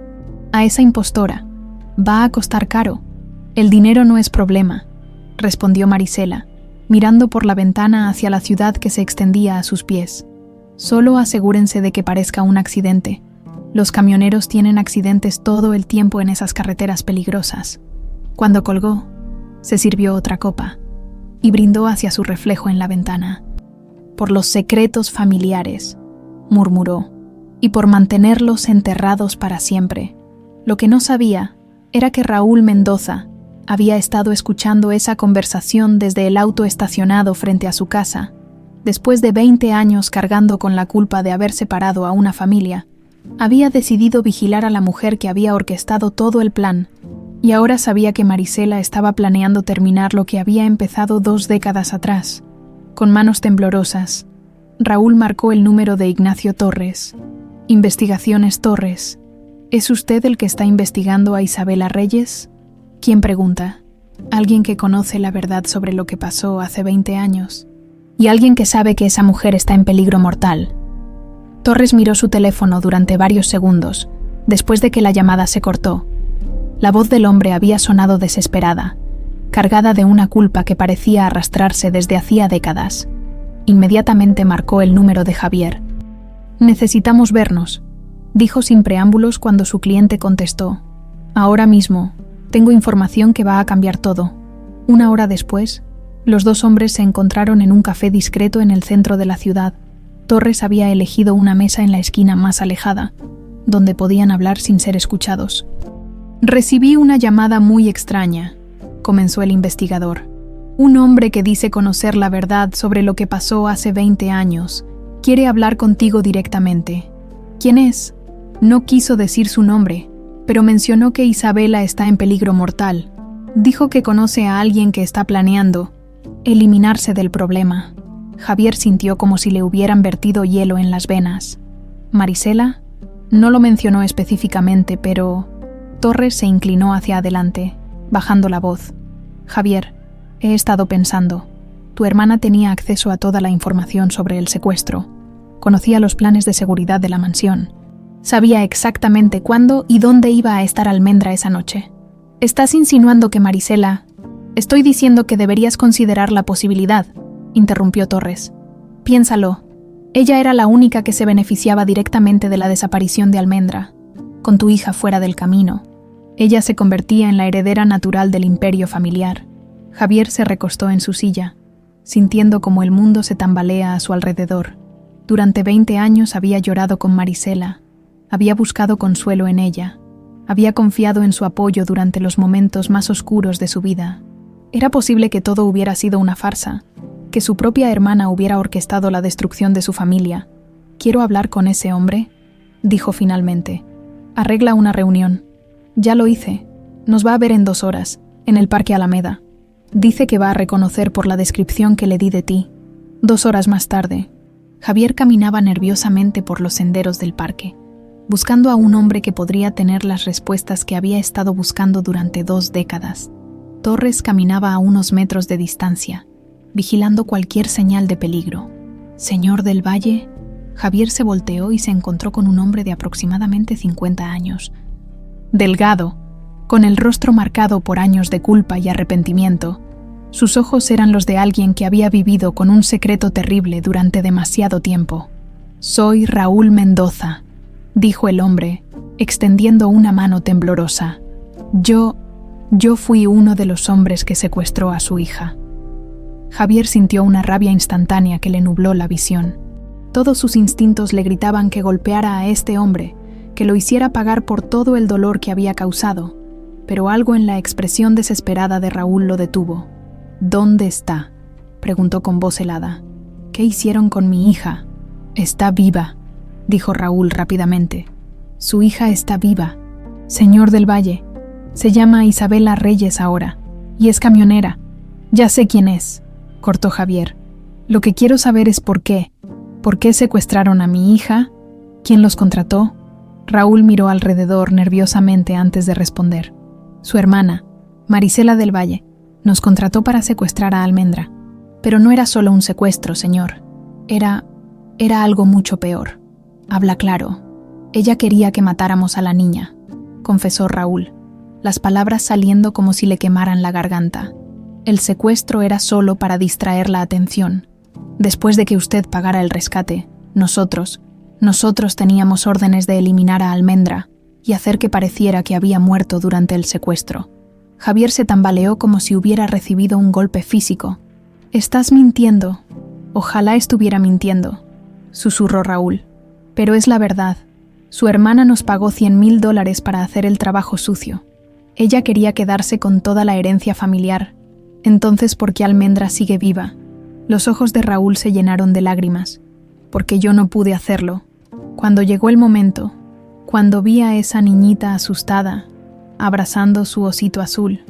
impostora. Va a costar caro. El dinero no es problema, respondió Marisela, mirando por la ventana hacia la ciudad que se extendía a sus pies. Solo asegúrense de que parezca un accidente. Los camioneros tienen accidentes todo el tiempo en esas carreteras peligrosas. Cuando colgó, se sirvió otra copa y brindó hacia su reflejo en la ventana. Por los secretos familiares, murmuró, y por mantenerlos enterrados para siempre. Lo que no sabía era que Raúl Mendoza, Había estado escuchando esa conversación desde el auto estacionado frente a su casa. Después de 20 años cargando con la culpa de haber separado a una familia, había decidido vigilar a la mujer que había orquestado todo el plan, y ahora sabía que Marisela estaba planeando terminar lo que había empezado 2 décadas atrás. Con manos temblorosas, Raúl marcó el número de Ignacio Torres. Investigaciones Torres. ¿Es usted el que está investigando a Isabela Reyes? ¿Quién pregunta? Alguien que conoce la verdad sobre lo que pasó hace 20 años. Y alguien que sabe que esa mujer está en peligro mortal. Torres miró su teléfono durante varios segundos, después de que la llamada se cortó. La voz del hombre había sonado desesperada, cargada de una culpa que parecía arrastrarse desde hacía décadas. Inmediatamente marcó el número de Javier. «Necesitamos vernos», dijo sin preámbulos cuando su cliente contestó. «Ahora mismo. Tengo información que va a cambiar todo». 1 hora después, los 2 hombres se encontraron en un café discreto en el centro de la ciudad. Torres había elegido una mesa en la esquina más alejada, donde podían hablar sin ser escuchados. «Recibí una llamada muy extraña», comenzó el investigador. «Un hombre que dice conocer la verdad sobre lo que pasó hace 20 años. Quiere hablar contigo directamente». «¿Quién es?» No quiso decir su nombre, pero mencionó que Isabela está en peligro mortal. Dijo que conoce a alguien que está planeando eliminarse del problema. Javier sintió como si le hubieran vertido hielo en las venas. ¿Marisela? No lo mencionó específicamente, pero... Torres se inclinó hacia adelante, bajando la voz. «Javier, he estado pensando. Tu hermana tenía acceso a toda la información sobre el secuestro. Conocía los planes de seguridad de la mansión. Sabía exactamente cuándo y dónde iba a estar Almendra esa noche. ¿Estás insinuando que Marisela...?» «Estoy diciendo que deberías considerar la posibilidad», interrumpió Torres. «Piénsalo. Ella era la única que se beneficiaba directamente de la desaparición de Almendra. Con tu hija fuera del camino, ella se convertía en la heredera natural del imperio familiar». Javier se recostó en su silla, sintiendo como el mundo se tambalea a su alrededor. Durante 20 años había llorado con Marisela, había buscado consuelo en ella, había confiado en su apoyo durante los momentos más oscuros de su vida. Era posible que todo hubiera sido una farsa, que su propia hermana hubiera orquestado la destrucción de su familia. «Quiero hablar con ese hombre», dijo finalmente. «Arregla una reunión». «Ya lo hice. Nos va a ver en 2 horas, en el Parque Alameda. Dice que va a reconocer por la descripción que le di de ti». 2 horas más tarde, Javier caminaba nerviosamente por los senderos del parque, buscando a un hombre que podría tener las respuestas que había estado buscando durante 2 décadas. Torres caminaba a unos metros de distancia, vigilando cualquier señal de peligro. «Señor del Valle». Javier se volteó y se encontró con un hombre de aproximadamente 50 años. Delgado, con el rostro marcado por años de culpa y arrepentimiento. Sus ojos eran los de alguien que había vivido con un secreto terrible durante demasiado tiempo. «Soy Raúl Mendoza», dijo el hombre, extendiendo una mano temblorosa. Yo fui uno de los hombres que secuestró a su hija». Javier sintió una rabia instantánea que le nubló la visión. Todos sus instintos le gritaban que golpeara a este hombre, que lo hiciera pagar por todo el dolor que había causado, pero algo en la expresión desesperada de Raúl lo detuvo. «¿Dónde está?», preguntó con voz helada. «¿Qué hicieron con mi hija?». «Está viva», dijo Raúl rápidamente. «Su hija está viva. Señor del Valle, se llama Isabela Reyes ahora, y es camionera». «Ya sé quién es», cortó Javier. «Lo que quiero saber es por qué. ¿Por qué secuestraron a mi hija? ¿Quién los contrató?». Raúl miró alrededor nerviosamente antes de responder. «Su hermana, Marisela del Valle, nos contrató para secuestrar a Almendra. Pero no era solo un secuestro, señor. Era algo mucho peor. Habla claro. Ella quería que matáramos a la niña», confesó Raúl, las palabras saliendo como si le quemaran la garganta. «El secuestro era solo para distraer la atención. Después de que usted pagara el rescate, nosotros teníamos órdenes de eliminar a Almendra y hacer que pareciera que había muerto durante el secuestro». Javier se tambaleó como si hubiera recibido un golpe físico. «Estás mintiendo». «Ojalá estuviera mintiendo», susurró Raúl. «Pero es la verdad. Su hermana nos pagó $100,000 para hacer el trabajo sucio. Ella quería quedarse con toda la herencia familiar. Entonces, ¿por qué Almendra sigue viva? Los ojos de Raúl se llenaron de lágrimas. Porque yo no pude hacerlo. Cuando llegó el momento, cuando vi a esa niñita asustada, abrazando su osito azul,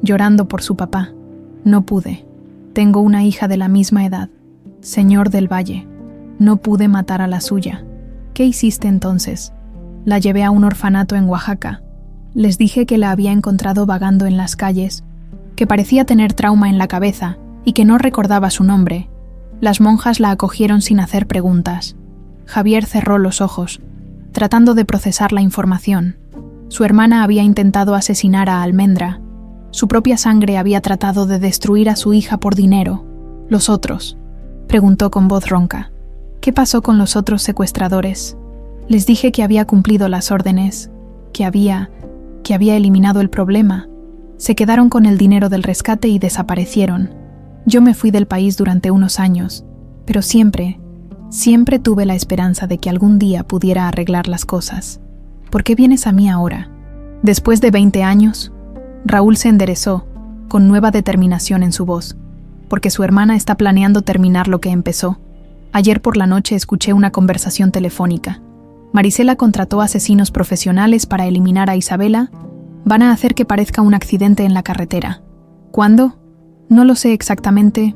llorando por su papá, no pude. Tengo una hija de la misma edad. Señor del Valle, no pude matar a la suya. ¿Qué hiciste entonces? La llevé a un orfanato en Oaxaca. Les dije que la había encontrado vagando en las calles, que parecía tener trauma en la cabeza y que no recordaba su nombre. Las monjas la acogieron sin hacer preguntas. Javier cerró los ojos, tratando de procesar la información. Su hermana había intentado asesinar a Almendra. Su propia sangre había tratado de destruir a su hija por dinero. ¿Los otros?, preguntó con voz ronca. ¿Qué pasó con los otros secuestradores? Les dije que había cumplido las órdenes, que había eliminado el problema. Se quedaron con el dinero del rescate y desaparecieron. Yo me fui del país durante unos años, pero siempre tuve la esperanza de que algún día pudiera arreglar las cosas. ¿Por qué vienes a mí ahora? Después de 20 años, Raúl se enderezó, con nueva determinación en su voz, porque su hermana está planeando terminar lo que empezó. Ayer por la noche escuché una conversación telefónica. Marisela contrató asesinos profesionales para eliminar a Isabela. Van a hacer que parezca un accidente en la carretera. ¿Cuándo? No lo sé exactamente,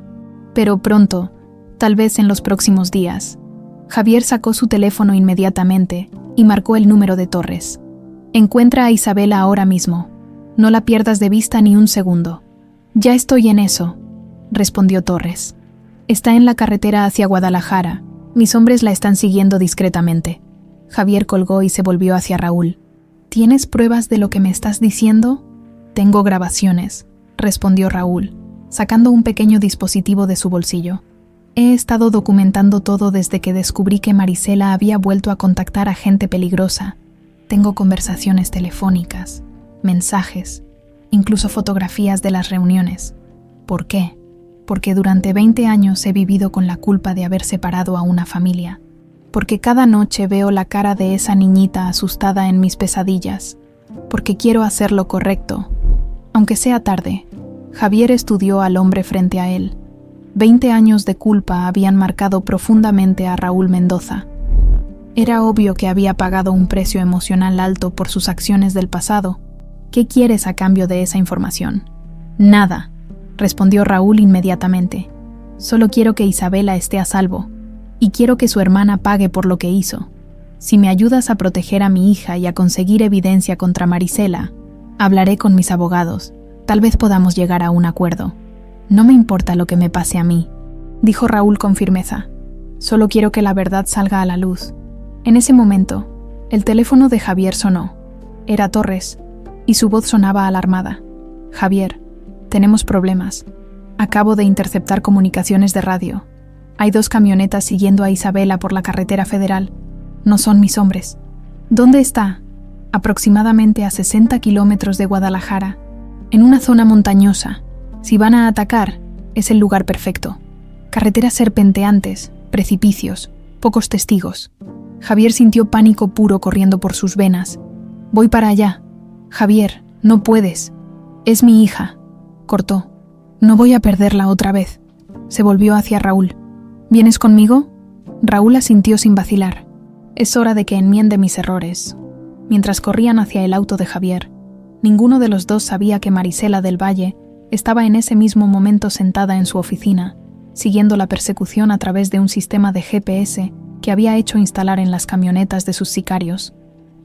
pero pronto, tal vez en los próximos días. Javier sacó su teléfono inmediatamente y marcó el número de Torres. Encuentra a Isabela ahora mismo. No la pierdas de vista ni un segundo. Ya estoy en eso, respondió Torres. Está en la carretera hacia Guadalajara. Mis hombres la están siguiendo discretamente. Javier colgó y se volvió hacia Raúl. ¿Tienes pruebas de lo que me estás diciendo? Tengo grabaciones, respondió Raúl, sacando un pequeño dispositivo de su bolsillo. He estado documentando todo desde que descubrí que Marisela había vuelto a contactar a gente peligrosa. Tengo conversaciones telefónicas, mensajes, incluso fotografías de las reuniones. ¿Por qué? Porque durante 20 años he vivido con la culpa de haber separado a una familia. Porque cada noche veo la cara de esa niñita asustada en mis pesadillas. Porque quiero hacer lo correcto. Aunque sea tarde, Javier estudió al hombre frente a él. 20 años de culpa habían marcado profundamente a Raúl Mendoza. Era obvio que había pagado un precio emocional alto por sus acciones del pasado. ¿Qué quieres a cambio de esa información? Nada, respondió Raúl inmediatamente. Solo quiero que Isabela esté a salvo. Y quiero que su hermana pague por lo que hizo. Si me ayudas a proteger a mi hija y a conseguir evidencia contra Marisela, hablaré con mis abogados. Tal vez podamos llegar a un acuerdo. No me importa lo que me pase a mí, dijo Raúl con firmeza. Solo quiero que la verdad salga a la luz. En ese momento, el teléfono de Javier sonó. Era Torres, y su voz sonaba alarmada. Javier, tenemos problemas. Acabo de interceptar comunicaciones de radio. Hay 2 camionetas siguiendo a Isabela por la carretera federal. No son mis hombres. ¿Dónde está? Aproximadamente a 60 kilómetros de Guadalajara, en una zona montañosa. Si van a atacar, es el lugar perfecto. Carreteras serpenteantes, precipicios, pocos testigos. Javier sintió pánico puro corriendo por sus venas. Voy para allá. Javier, no puedes. Es mi hija. Cortó. No voy a perderla otra vez. Se volvió hacia Raúl. ¿Vienes conmigo? Raúl asintió sin vacilar. Es hora de que enmiende mis errores. Mientras corrían hacia el auto de Javier, ninguno de los dos sabía que Marisela del Valle estaba en ese mismo momento sentada en su oficina, siguiendo la persecución a través de un sistema de GPS que había hecho instalar en las camionetas de sus sicarios.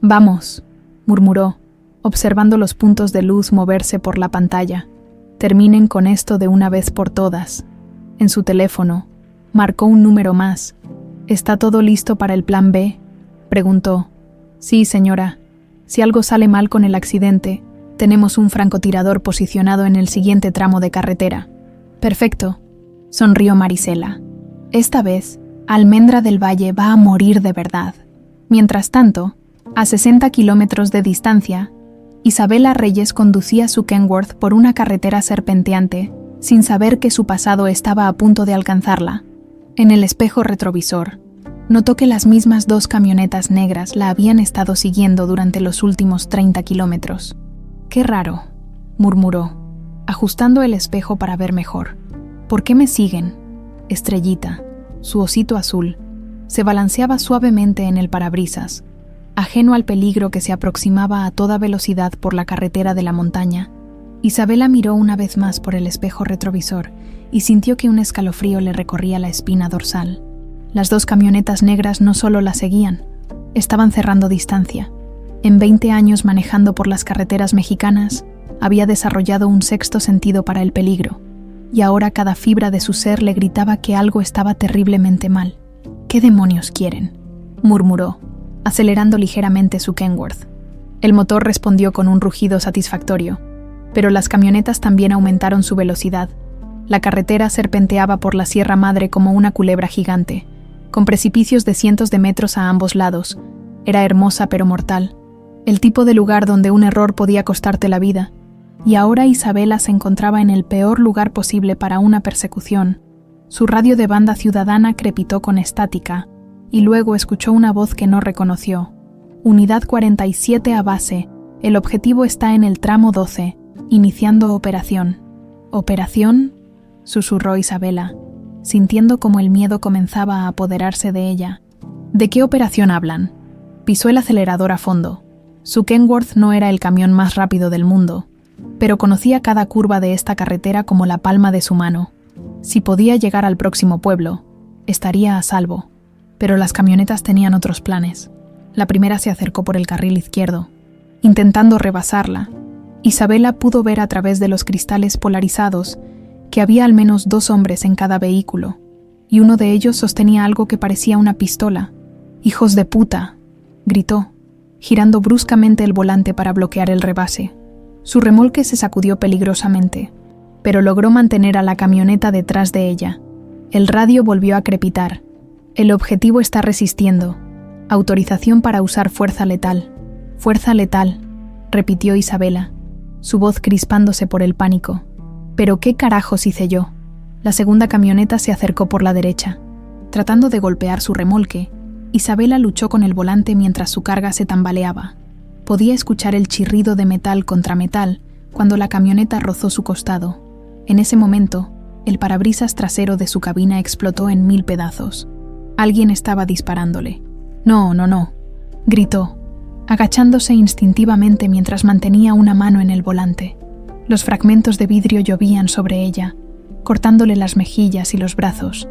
«Vamos», murmuró, observando los puntos de luz moverse por la pantalla. «Terminen con esto de una vez por todas». En su teléfono, marcó un número más. «¿Está todo listo para el plan B?», preguntó. «Sí, señora. Si algo sale mal con el accidente, tenemos un francotirador posicionado en el siguiente tramo de carretera». «Perfecto», sonrió Marisela. «Esta vez, Almendra del Valle va a morir de verdad». Mientras tanto, a 60 kilómetros de distancia, Isabela Reyes conducía su Kenworth por una carretera serpenteante, sin saber que su pasado estaba a punto de alcanzarla. En el espejo retrovisor, notó que las mismas 2 camionetas negras la habían estado siguiendo durante los últimos 30 kilómetros. «Qué raro», murmuró, ajustando el espejo para ver mejor. «¿Por qué me siguen?» Estrellita, su osito azul, se balanceaba suavemente en el parabrisas, ajeno al peligro que se aproximaba a toda velocidad por la carretera de la montaña. Isabela miró una vez más por el espejo retrovisor y sintió que un escalofrío le recorría la espina dorsal. Las dos camionetas negras no solo la seguían, estaban cerrando distancia. En 20 años manejando por las carreteras mexicanas, había desarrollado un sexto sentido para el peligro, y ahora cada fibra de su ser le gritaba que algo estaba terriblemente mal. «¿Qué demonios quieren?», murmuró, acelerando ligeramente su Kenworth. El motor respondió con un rugido satisfactorio, pero las camionetas también aumentaron su velocidad. La carretera serpenteaba por la Sierra Madre como una culebra gigante, con precipicios de cientos de metros a ambos lados. Era hermosa pero mortal, el tipo de lugar donde un error podía costarte la vida. Y ahora Isabela se encontraba en el peor lugar posible para una persecución. Su radio de banda ciudadana crepitó con estática, y luego escuchó una voz que no reconoció. «Unidad 47 a base, el objetivo está en el tramo 12, iniciando operación». «¿Operación?», susurró Isabela, sintiendo como el miedo comenzaba a apoderarse de ella. «¿De qué operación hablan?». Pisó el acelerador a fondo. Su Kenworth no era el camión más rápido del mundo, pero conocía cada curva de esta carretera como la palma de su mano. Si podía llegar al próximo pueblo, estaría a salvo. Pero las camionetas tenían otros planes. La primera se acercó por el carril izquierdo, intentando rebasarla. Isabela pudo ver a través de los cristales polarizados que había al menos 2 hombres en cada vehículo, y uno de ellos sostenía algo que parecía una pistola. «¡Hijos de puta!», gritó, girando bruscamente el volante para bloquear el rebase. Su remolque se sacudió peligrosamente, pero logró mantener a la camioneta detrás de ella. El radio volvió a crepitar. «El objetivo está resistiendo. Autorización para usar fuerza letal». «Fuerza letal», repitió Isabela, su voz crispándose por el pánico. «¿Pero qué carajos hice yo?». La segunda camioneta se acercó por la derecha. Tratando de golpear su remolque, Isabela luchó con el volante mientras su carga se tambaleaba. Podía escuchar el chirrido de metal contra metal cuando la camioneta rozó su costado. En ese momento, el parabrisas trasero de su cabina explotó en 1000 pedazos. Alguien estaba disparándole. «No», gritó, agachándose instintivamente mientras mantenía una mano en el volante. Los fragmentos de vidrio llovían sobre ella, cortándole las mejillas y los brazos.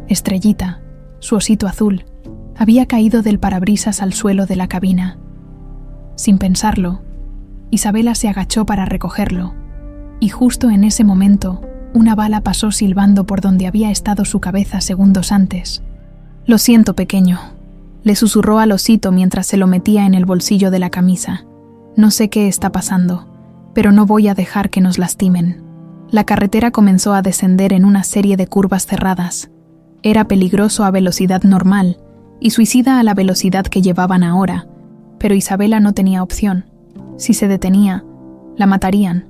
Estrellita, su osito azul, había caído del parabrisas al suelo de la cabina. Sin pensarlo, Isabela se agachó para recogerlo, y justo en ese momento, una bala pasó silbando por donde había estado su cabeza segundos antes. «Lo siento, pequeño», le susurró al osito mientras se lo metía en el bolsillo de la camisa. «No sé qué está pasando, pero no voy a dejar que nos lastimen». La carretera comenzó a descender en una serie de curvas cerradas. Era peligroso a velocidad normal y suicida a la velocidad que llevaban ahora, pero Isabela no tenía opción. Si se detenía, la matarían.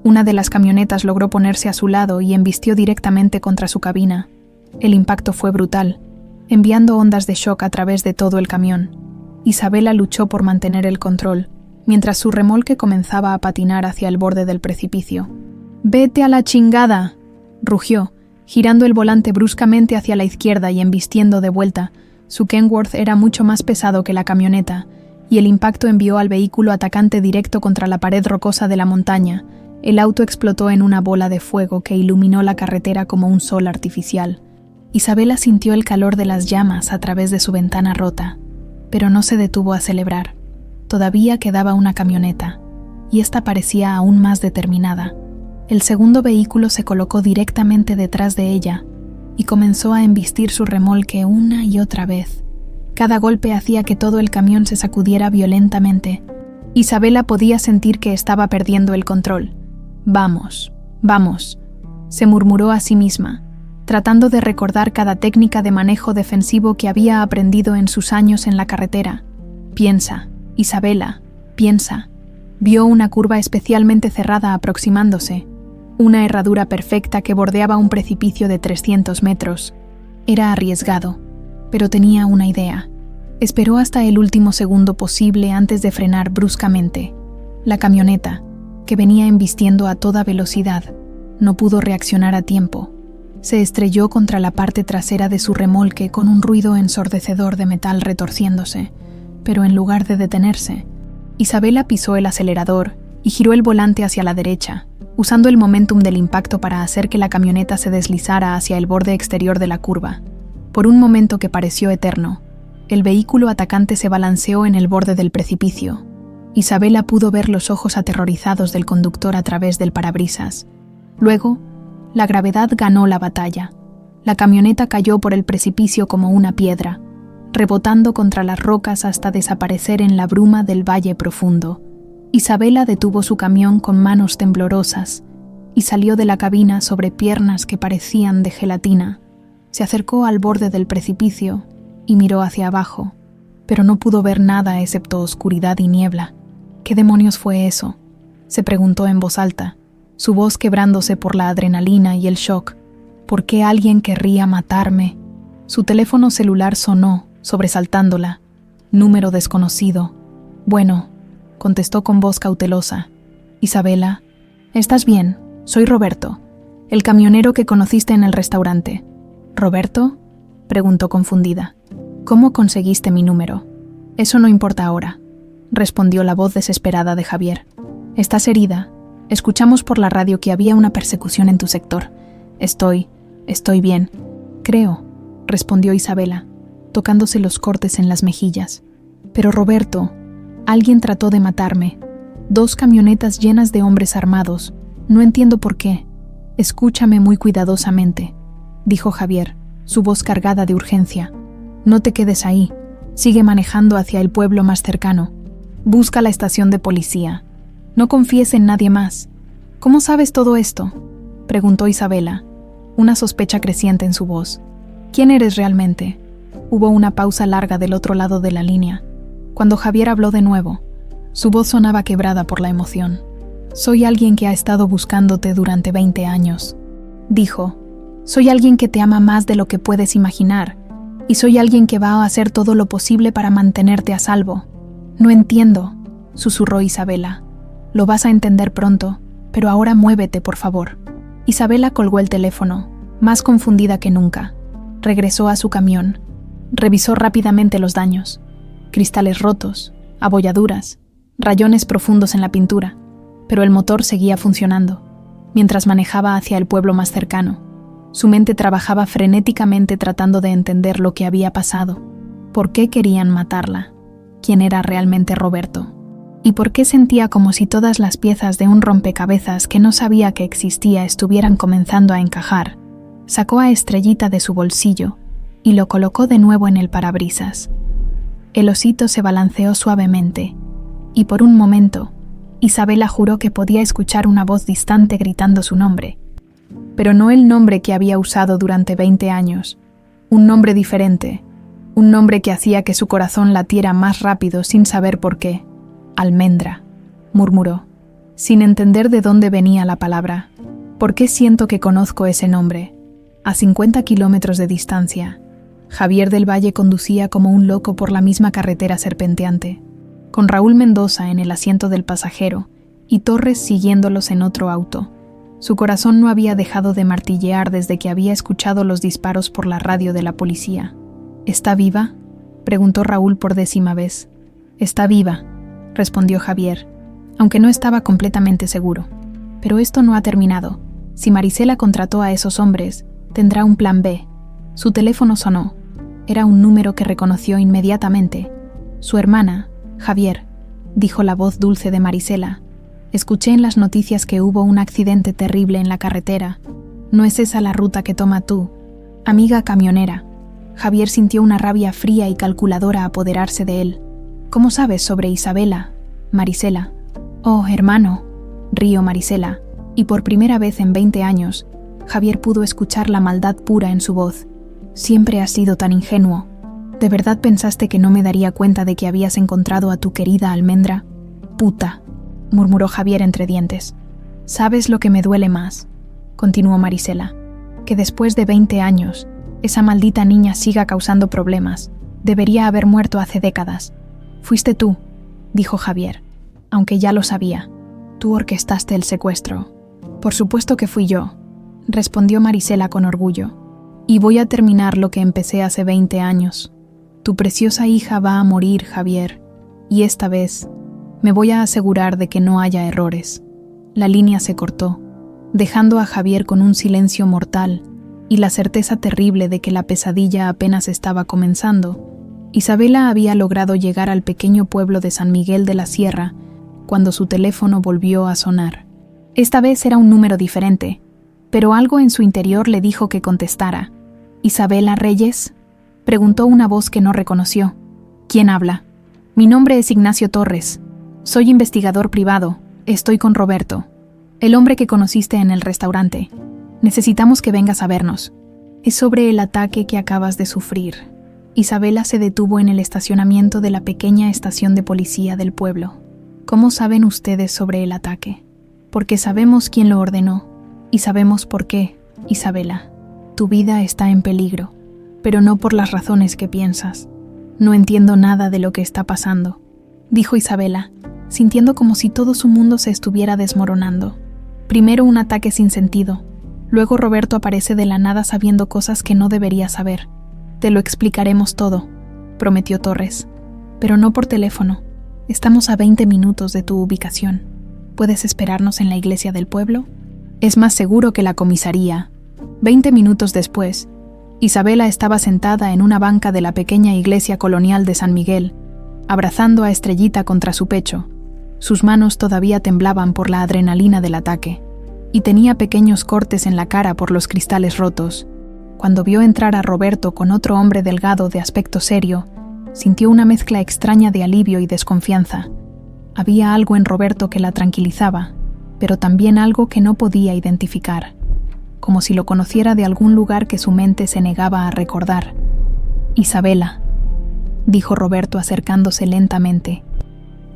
Una de las camionetas logró ponerse a su lado y embistió directamente contra su cabina. El impacto fue brutal, enviando ondas de shock a través de todo el camión. Isabela luchó por mantener el control, mientras su remolque comenzaba a patinar hacia el borde del precipicio. «¡Vete a la chingada!», rugió, girando el volante bruscamente hacia la izquierda y embistiendo de vuelta. Su Kenworth era mucho más pesado que la camioneta, y el impacto envió al vehículo atacante directo contra la pared rocosa de la montaña. El auto explotó en una bola de fuego que iluminó la carretera como un sol artificial. Isabela sintió el calor de las llamas a través de su ventana rota, pero no se detuvo a celebrar. Todavía quedaba una camioneta, y esta parecía aún más determinada. El segundo vehículo se colocó directamente detrás de ella y comenzó a embistir su remolque una y otra vez. Cada golpe hacía que todo el camión se sacudiera violentamente. Isabela podía sentir que estaba perdiendo el control. «Vamos, vamos», se murmuró a sí misma, tratando de recordar cada técnica de manejo defensivo que había aprendido en sus años en la carretera. «Piensa, Isabela, piensa». Vio una curva especialmente cerrada aproximándose, una herradura perfecta que bordeaba un precipicio de 300 metros. Era arriesgado, pero tenía una idea. Esperó hasta el último segundo posible antes de frenar bruscamente. La camioneta, que venía embistiendo a toda velocidad, no pudo reaccionar a tiempo. Se estrelló contra la parte trasera de su remolque con un ruido ensordecedor de metal retorciéndose, pero en lugar de detenerse, Isabela pisó el acelerador y giró el volante hacia la derecha, usando el momentum del impacto para hacer que la camioneta se deslizara hacia el borde exterior de la curva. Por un momento que pareció eterno, el vehículo atacante se balanceó en el borde del precipicio. Isabela pudo ver los ojos aterrorizados del conductor a través del parabrisas. Luego, la gravedad ganó la batalla. La camioneta cayó por el precipicio como una piedra, rebotando contra las rocas hasta desaparecer en la bruma del valle profundo. Isabela detuvo su camión con manos temblorosas y salió de la cabina sobre piernas que parecían de gelatina. Se acercó al borde del precipicio y miró hacia abajo, pero no pudo ver nada excepto oscuridad y niebla. ¿Qué demonios fue eso?, se preguntó en voz alta, su voz quebrándose por la adrenalina y el shock. ¿Por qué alguien querría matarme? Su teléfono celular sonó, sobresaltándola. Número desconocido. Bueno, contestó con voz cautelosa. Isabela, ¿estás bien? Soy Roberto, el camionero que conociste en el restaurante. ¿Roberto?, preguntó confundida. ¿Cómo conseguiste mi número? Eso no importa ahora, respondió la voz desesperada de Javier. ¿Estás herida? Escuchamos por la radio que había una persecución en tu sector. Estoy bien, creo, respondió Isabela, tocándose los cortes en las mejillas. Pero Roberto, alguien trató de matarme. 2 camionetas llenas de hombres armados. No entiendo por qué. Escúchame muy cuidadosamente, dijo Javier, su voz cargada de urgencia. No te quedes ahí. Sigue manejando hacia el pueblo más cercano. Busca la estación de policía. No confíes en nadie más. ¿Cómo sabes todo esto?, preguntó Isabela, una sospecha creciente en su voz. ¿Quién eres realmente? Hubo una pausa larga del otro lado de la línea. Cuando Javier habló de nuevo, su voz sonaba quebrada por la emoción. Soy alguien que ha estado buscándote durante 20 años, dijo. Soy alguien que te ama más de lo que puedes imaginar, y soy alguien que va a hacer todo lo posible para mantenerte a salvo. No entiendo, susurró Isabela. Lo vas a entender pronto, pero ahora muévete, por favor. Isabela colgó el teléfono, más confundida que nunca. Regresó a su camión. Revisó rápidamente los daños. Cristales rotos, abolladuras, rayones profundos en la pintura, pero el motor seguía funcionando. Mientras manejaba hacia el pueblo más cercano, su mente trabajaba frenéticamente tratando de entender lo que había pasado. ¿Por qué querían matarla? ¿Quién era realmente Roberto? ¿Y por qué sentía como si todas las piezas de un rompecabezas que no sabía que existía estuvieran comenzando a encajar? Sacó a Estrellita de su bolsillo y lo colocó de nuevo en el parabrisas. El osito se balanceó suavemente, y por un momento, Isabela juró que podía escuchar una voz distante gritando su nombre. Pero no el nombre que había usado durante 20 años, un nombre diferente, un nombre que hacía que su corazón latiera más rápido sin saber por qué. Almendra, murmuró, sin entender de dónde venía la palabra. ¿Por qué siento que conozco ese nombre? A 50 kilómetros de distancia, Javier del Valle conducía como un loco por la misma carretera serpenteante, con Raúl Mendoza en el asiento del pasajero y Torres siguiéndolos en otro auto. Su corazón no había dejado de martillear desde que había escuchado los disparos por la radio de la policía. ¿Está viva?, preguntó Raúl por 10ª vez. Está viva, respondió Javier, aunque no estaba completamente seguro. Pero esto no ha terminado. Si Marisela contrató a esos hombres, tendrá un plan B. Su teléfono sonó. Era un número que reconoció inmediatamente. Su hermana, Javier, dijo la voz dulce de Marisela. Escuché en las noticias que hubo un accidente terrible en la carretera. ¿No es esa la ruta que toma tú, amiga camionera? Javier sintió una rabia fría y calculadora apoderarse de él. ¿Cómo sabes sobre Isabela, Marisela? Oh, hermano, rió Marisela, y por primera vez en 20 años, Javier pudo escuchar la maldad pura en su voz. Siempre has sido tan ingenuo. ¿De verdad pensaste que no me daría cuenta de que habías encontrado a tu querida Almendra? Puta, murmuró Javier entre dientes. ¿Sabes lo que me duele más?, continuó Marisela. Que después de 20 años, esa maldita niña siga causando problemas. Debería haber muerto hace décadas. Fuiste tú, dijo Javier, aunque ya lo sabía. Tú orquestaste el secuestro. Por supuesto que fui yo, respondió Marisela con orgullo. Y voy a terminar lo que empecé hace 20 años. Tu preciosa hija va a morir, Javier, y esta vez me voy a asegurar de que no haya errores. La línea se cortó, dejando a Javier con un silencio mortal y la certeza terrible de que la pesadilla apenas estaba comenzando. Isabela había logrado llegar al pequeño pueblo de San Miguel de la Sierra cuando su teléfono volvió a sonar. Esta vez era un número diferente, pero algo en su interior le dijo que contestara. ¿Isabela Reyes?, preguntó una voz que no reconoció. ¿Quién habla? Mi nombre es Ignacio Torres. Soy investigador privado. Estoy con Roberto, el hombre que conociste en el restaurante. Necesitamos que vengas a vernos. Es sobre el ataque que acabas de sufrir. Isabela se detuvo en el estacionamiento de la pequeña estación de policía del pueblo. ¿Cómo saben ustedes sobre el ataque? Porque sabemos quién lo ordenó y sabemos por qué, Isabela. Tu vida está en peligro, pero no por las razones que piensas. No entiendo nada de lo que está pasando, dijo Isabela, sintiendo como si todo su mundo se estuviera desmoronando. Primero un ataque sin sentido, luego Roberto aparece de la nada sabiendo cosas que no debería saber. Te lo explicaremos todo, prometió Torres, pero no por teléfono. Estamos a 20 minutos de tu ubicación. ¿Puedes esperarnos en la iglesia del pueblo? Es más seguro que la comisaría. 20 minutos después, Isabela estaba sentada en una banca de la pequeña iglesia colonial de San Miguel, abrazando a Estrellita contra su pecho. Sus manos todavía temblaban por la adrenalina del ataque, y tenía pequeños cortes en la cara por los cristales rotos. Cuando vio entrar a Roberto con otro hombre delgado de aspecto serio, sintió una mezcla extraña de alivio y desconfianza. Había algo en Roberto que la tranquilizaba, pero también algo que no podía identificar, como si lo conociera de algún lugar que su mente se negaba a recordar. Isabela, dijo Roberto acercándose lentamente.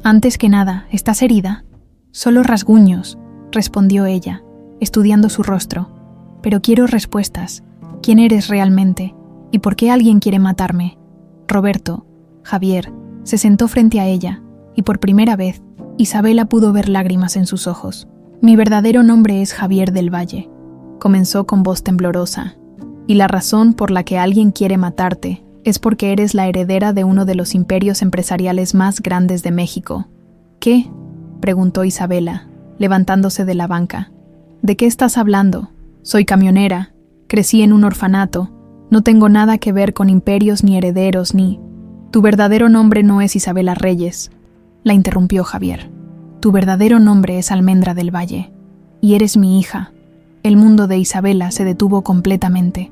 Antes que nada, ¿estás herida? Solo rasguños, respondió ella, estudiando su rostro. Pero quiero respuestas. ¿Quién eres realmente? ¿Y por qué alguien quiere matarme? Roberto, Javier, se sentó frente a ella, y por primera vez, Isabela pudo ver lágrimas en sus ojos. Mi verdadero nombre es Javier del Valle, comenzó con voz temblorosa, y la razón por la que alguien quiere matarte es porque eres la heredera de uno de los imperios empresariales más grandes de México. ¿Qué?, preguntó Isabela, levantándose de la banca. ¿De qué estás hablando? Soy camionera, crecí en un orfanato, no tengo nada que ver con imperios ni herederos ni... Tu verdadero nombre no es Isabela Reyes, la interrumpió Javier. Tu verdadero nombre es Almendra del Valle, y eres mi hija. El mundo de Isabela se detuvo completamente.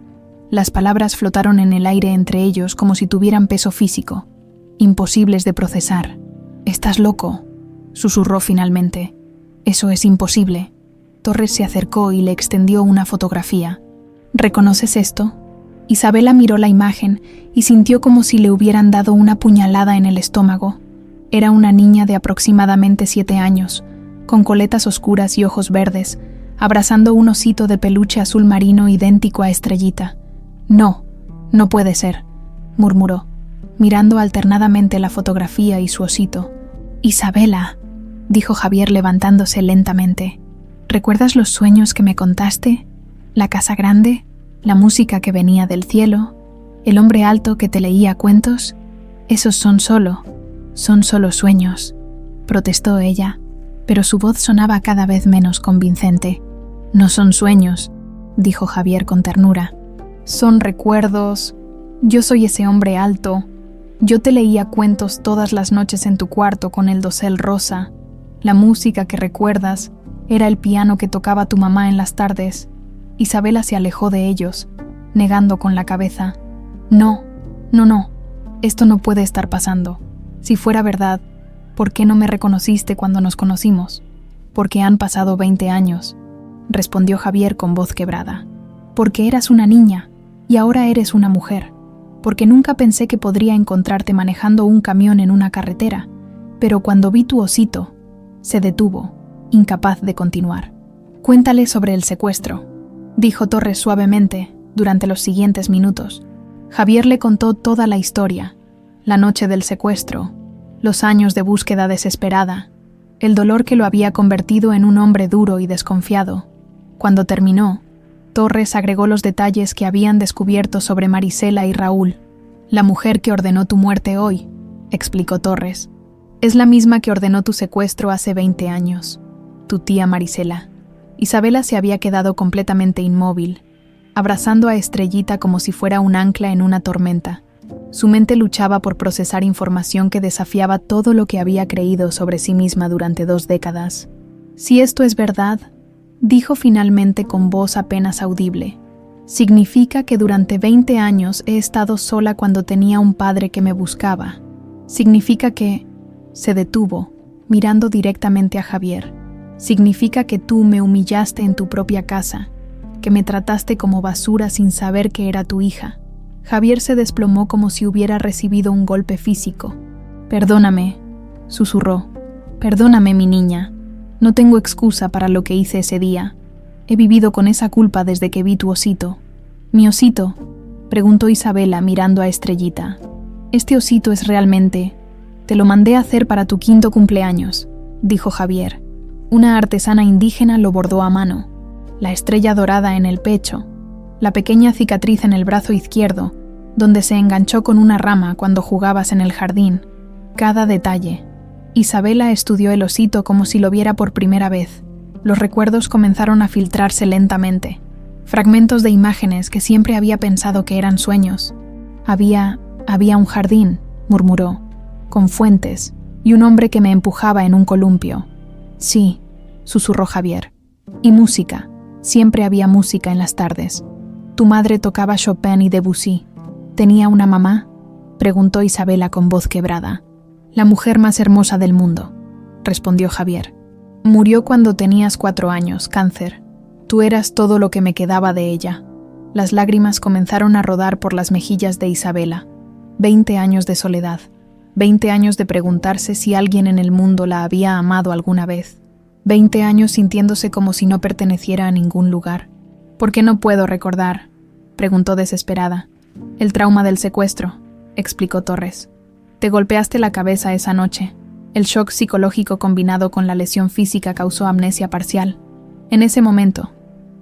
Las palabras flotaron en el aire entre ellos como si tuvieran peso físico, imposibles de procesar. «Estás loco», susurró finalmente. «Eso es imposible». Torres se acercó y le extendió una fotografía. «¿Reconoces esto?» Isabela miró la imagen y sintió como si le hubieran dado una puñalada en el estómago. Era una niña de aproximadamente 7 años, con coletas oscuras y ojos verdes, abrazando un osito de peluche azul marino idéntico a Estrellita. «No, no puede ser», murmuró, mirando alternadamente la fotografía y su osito. «Isabela», dijo Javier levantándose lentamente. «¿Recuerdas los sueños que me contaste? La casa grande, la música que venía del cielo, el hombre alto que te leía cuentos? Esos son solo sueños», protestó ella, pero su voz sonaba cada vez menos convincente. «No son sueños», dijo Javier con ternura. «Son recuerdos. Yo soy ese hombre alto. Yo te leía cuentos todas las noches en tu cuarto con el dosel rosa. La música que recuerdas era el piano que tocaba tu mamá en las tardes». Isabela se alejó de ellos, negando con la cabeza. No, esto no puede estar pasando. Si fuera verdad, ¿por qué no me reconociste cuando nos conocimos? Porque han pasado 20 años, respondió Javier con voz quebrada. Porque eras una niña y ahora eres una mujer. Porque nunca pensé que podría encontrarte manejando un camión en una carretera, pero cuando vi tu osito, se detuvo, incapaz de continuar. Cuéntale sobre el secuestro, dijo Torres suavemente durante los siguientes minutos. Javier le contó toda la historia, la noche del secuestro, los años de búsqueda desesperada, el dolor que lo había convertido en un hombre duro y desconfiado. Cuando terminó, Torres agregó los detalles que habían descubierto sobre Marisela y Raúl. La mujer que ordenó tu muerte hoy, explicó Torres, es la misma que ordenó tu secuestro hace 20 años, tu tía Marisela. Isabela se había quedado completamente inmóvil, abrazando a Estrellita como si fuera un ancla en una tormenta. Su mente luchaba por procesar información que desafiaba todo lo que había creído sobre sí misma durante 2 décadas. Si esto es verdad, dijo finalmente con voz apenas audible, significa que durante 20 años he estado sola cuando tenía un padre que me buscaba. Significa que... Se detuvo, mirando directamente a Javier. Significa que tú me humillaste en tu propia casa, que me trataste como basura sin saber que era tu hija. Javier se desplomó como si hubiera recibido un golpe físico. Perdóname, susurró. Perdóname, mi niña. No tengo excusa para lo que hice ese día. He vivido con esa culpa desde que vi tu osito. ¿Mi osito?, preguntó Isabela mirando a Estrellita. Este osito es realmente... Te lo mandé a hacer para tu 5º cumpleaños, dijo Javier. Una artesana indígena lo bordó a mano. La estrella dorada en el pecho, la pequeña cicatriz en el brazo izquierdo, donde se enganchó con una rama cuando jugabas en el jardín. Cada detalle. Isabela estudió el osito como si lo viera por primera vez. Los recuerdos comenzaron a filtrarse lentamente. Fragmentos de imágenes que siempre había pensado que eran sueños. Había un jardín, murmuró, con fuentes y un hombre que me empujaba en un columpio. Sí, susurró Javier. Y música. Siempre había música en las tardes. Tu madre tocaba Chopin y Debussy. ¿Tenía una mamá?, preguntó Isabela con voz quebrada. La mujer más hermosa del mundo, respondió Javier. Murió cuando tenías 4 años, cáncer. Tú eras todo lo que me quedaba de ella. Las lágrimas comenzaron a rodar por las mejillas de Isabela. 20 años de soledad. 20 años de preguntarse si alguien en el mundo la había amado alguna vez. 20 años sintiéndose como si no perteneciera a ningún lugar. ¿Por qué no puedo recordar?, preguntó desesperada. El trauma del secuestro, explicó Torres. Te golpeaste la cabeza esa noche. El shock psicológico combinado con la lesión física causó amnesia parcial. En ese momento,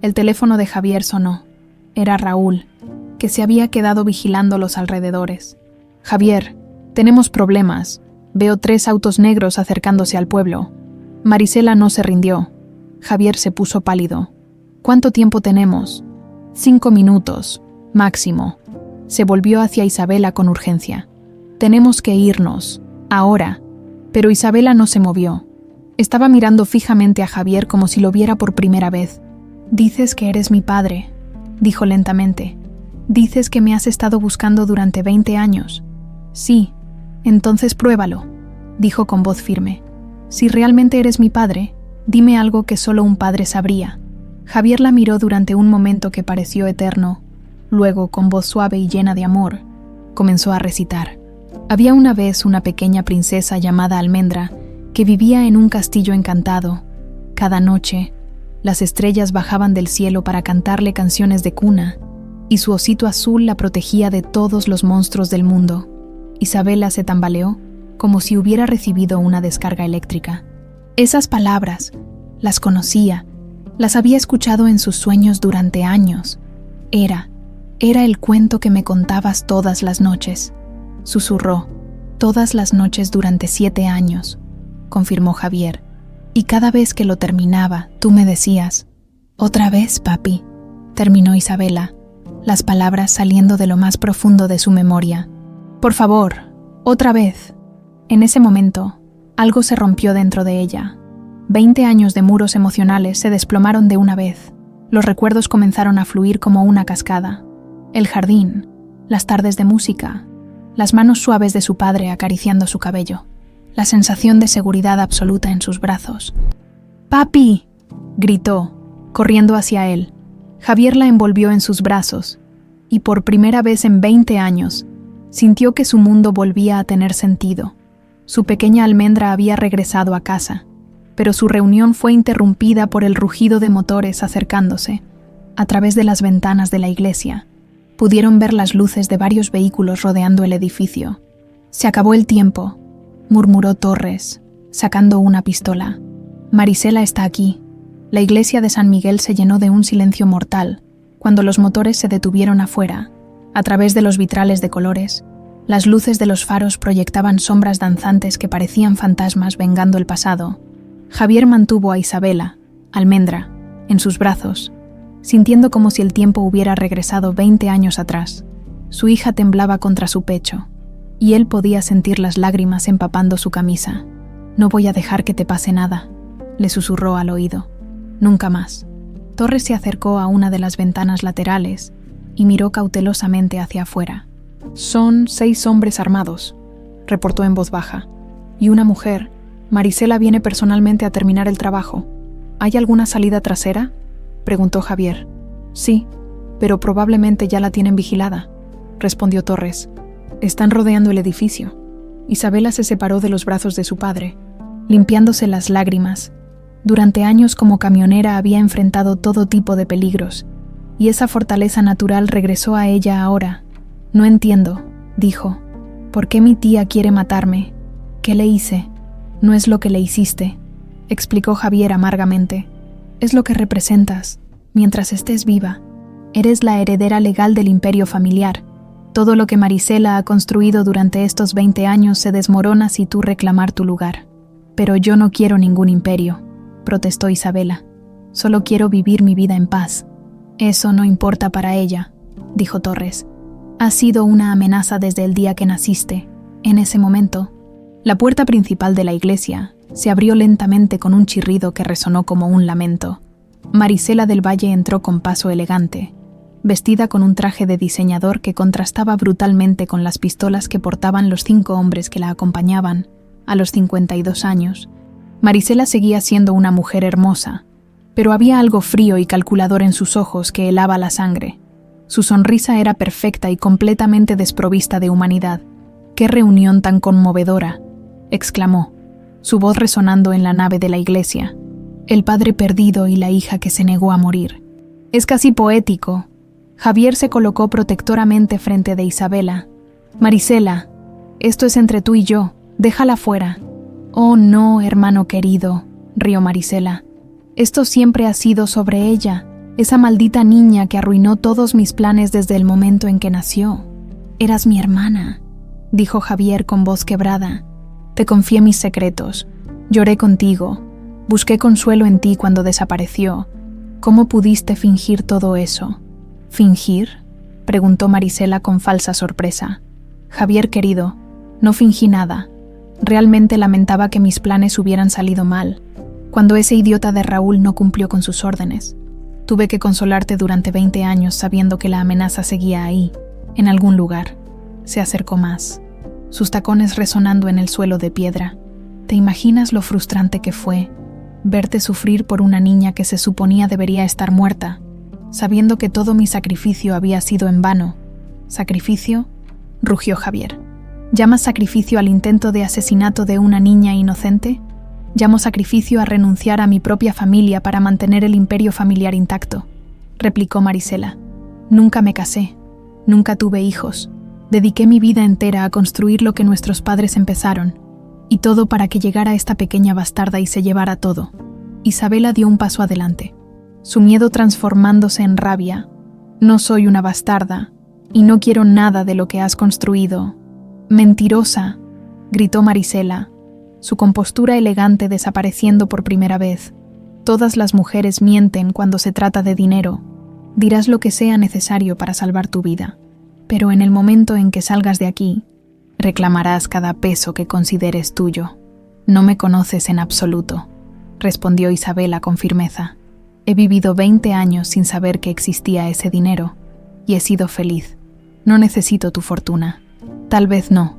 el teléfono de Javier sonó. Era Raúl, que se había quedado vigilando los alrededores. Javier, tenemos problemas. Veo 3 autos negros acercándose al pueblo. Marisela no se rindió. Javier se puso pálido. ¿Cuánto tiempo tenemos? 5 minutos, máximo. Se volvió hacia Isabela con urgencia. Tenemos que irnos, ahora. Pero Isabela no se movió. Estaba mirando fijamente a Javier como si lo viera por primera vez. Dices que eres mi padre, dijo lentamente. Dices que me has estado buscando durante 20 años. Sí, entonces pruébalo, dijo con voz firme. Si realmente eres mi padre, dime algo que solo un padre sabría. Javier la miró durante un momento que pareció eterno. Luego, con voz suave y llena de amor, comenzó a recitar. Había una vez una pequeña princesa llamada Almendra que vivía en un castillo encantado. Cada noche, las estrellas bajaban del cielo para cantarle canciones de cuna, y su osito azul la protegía de todos los monstruos del mundo. Isabela se tambaleó como si hubiera recibido una descarga eléctrica. Esas palabras, las conocía, las había escuchado en sus sueños durante años. Era el cuento que me contabas todas las noches. Susurró, todas las noches durante 7 años, confirmó Javier. Y cada vez que lo terminaba, tú me decías, «Otra vez, papi», terminó Isabela, las palabras saliendo de lo más profundo de su memoria. «Por favor, otra vez». En ese momento, algo se rompió dentro de ella. 20 años de muros emocionales se desplomaron de una vez. Los recuerdos comenzaron a fluir como una cascada. El jardín, las tardes de música, las manos suaves de su padre acariciando su cabello, la sensación de seguridad absoluta en sus brazos. «¡Papi!», gritó, corriendo hacia él. Javier la envolvió en sus brazos, y por primera vez en 20 años, sintió que su mundo volvía a tener sentido. Su pequeña Almendra había regresado a casa, pero su reunión fue interrumpida por el rugido de motores acercándose. A través de las ventanas de la iglesia, pudieron ver las luces de varios vehículos rodeando el edificio. «Se acabó el tiempo», murmuró Torres, sacando una pistola. Marisela está aquí. La iglesia de San Miguel se llenó de un silencio mortal cuando los motores se detuvieron afuera. A través de los vitrales de colores, las luces de los faros proyectaban sombras danzantes que parecían fantasmas vengando el pasado. Javier mantuvo a Isabela, Almendra, en sus brazos, sintiendo como si el tiempo hubiera regresado 20 años atrás. Su hija temblaba contra su pecho, y él podía sentir las lágrimas empapando su camisa. «No voy a dejar que te pase nada», le susurró al oído. «Nunca más». Torres se acercó a una de las ventanas laterales y miró cautelosamente hacia afuera. «Son 6 hombres armados», reportó en voz baja, «y una mujer. Marisela viene personalmente a terminar el trabajo». «¿Hay alguna salida trasera?», preguntó Javier. «Sí, pero probablemente ya la tienen vigilada», respondió Torres. «Están rodeando el edificio». Isabela se separó de los brazos de su padre, limpiándose las lágrimas. Durante años como camionera había enfrentado todo tipo de peligros, y esa fortaleza natural regresó a ella ahora. «No entiendo», dijo. «¿Por qué mi tía quiere matarme? ¿Qué le hice?» «No es lo que le hiciste», explicó Javier amargamente. «Es lo que representas, mientras estés viva. Eres la heredera legal del imperio familiar. Todo lo que Marisela ha construido durante estos 20 años se desmorona si tú reclamar tu lugar». «Pero yo no quiero ningún imperio», protestó Isabela. «Solo quiero vivir mi vida en paz». «Eso no importa para ella», dijo Torres. «Has sido una amenaza desde el día que naciste». En ese momento, la puerta principal de la iglesia se abrió lentamente con un chirrido que resonó como un lamento. Marisela del Valle entró con paso elegante, vestida con un traje de diseñador que contrastaba brutalmente con las pistolas que portaban los 5 hombres que la acompañaban. A los 52 años, Marisela seguía siendo una mujer hermosa, pero había algo frío y calculador en sus ojos que helaba la sangre. Su sonrisa era perfecta y completamente desprovista de humanidad. «¡Qué reunión tan conmovedora!», exclamó, su voz resonando en la nave de la iglesia. «El padre perdido y la hija que se negó a morir. Es casi poético». Javier se colocó protectoramente frente de Isabela. «Marisela, esto es entre tú y yo. Déjala fuera». «Oh no, hermano querido», rió Marisela. «Esto siempre ha sido sobre ella, esa maldita niña que arruinó todos mis planes desde el momento en que nació». «Eras mi hermana», dijo Javier con voz quebrada. «Te confié mis secretos. Lloré contigo. Busqué consuelo en ti cuando desapareció. ¿Cómo pudiste fingir todo eso?» «¿Fingir?», preguntó Marisela con falsa sorpresa. «Javier querido, no fingí nada. Realmente lamentaba que mis planes hubieran salido mal, cuando ese idiota de Raúl no cumplió con sus órdenes. Tuve que consolarte durante 20 años sabiendo que la amenaza seguía ahí, en algún lugar». Se acercó más, sus tacones resonando en el suelo de piedra. «¿Te imaginas lo frustrante que fue verte sufrir por una niña que se suponía debería estar muerta, sabiendo que todo mi sacrificio había sido en vano?» «¿Sacrificio?», rugió Javier. «¿Llamas sacrificio al intento de asesinato de una niña inocente? Llamo sacrificio a renunciar a mi propia familia para mantener el imperio familiar intacto», replicó Marisela. «Nunca me casé, nunca tuve hijos. Dediqué mi vida entera a construir lo que nuestros padres empezaron, y todo para que llegara esta pequeña bastarda y se llevara todo». Isabela dio un paso adelante, su miedo transformándose en rabia. «No soy una bastarda, y no quiero nada de lo que has construido». «Mentirosa», gritó Marisela, su compostura elegante desapareciendo por primera vez. «Todas las mujeres mienten cuando se trata de dinero. Dirás lo que sea necesario para salvar tu vida, pero en el momento en que salgas de aquí, reclamarás cada peso que consideres tuyo». «No me conoces en absoluto», respondió Isabela con firmeza. «He vivido 20 años sin saber que existía ese dinero, y he sido feliz. No necesito tu fortuna». «Tal vez no»,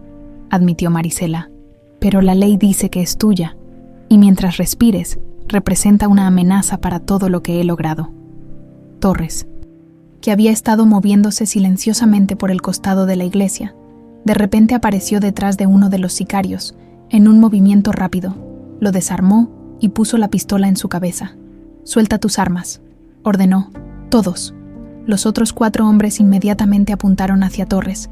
admitió Marisela, «pero la ley dice que es tuya, y mientras respires, representa una amenaza para todo lo que he logrado». Torres, que había estado moviéndose silenciosamente por el costado de la iglesia, de repente apareció detrás de uno de los sicarios, en un movimiento rápido. Lo desarmó y puso la pistola en su cabeza. «Suelta tus armas», ordenó. «Todos». Los otros 4 hombres inmediatamente apuntaron hacia Torres,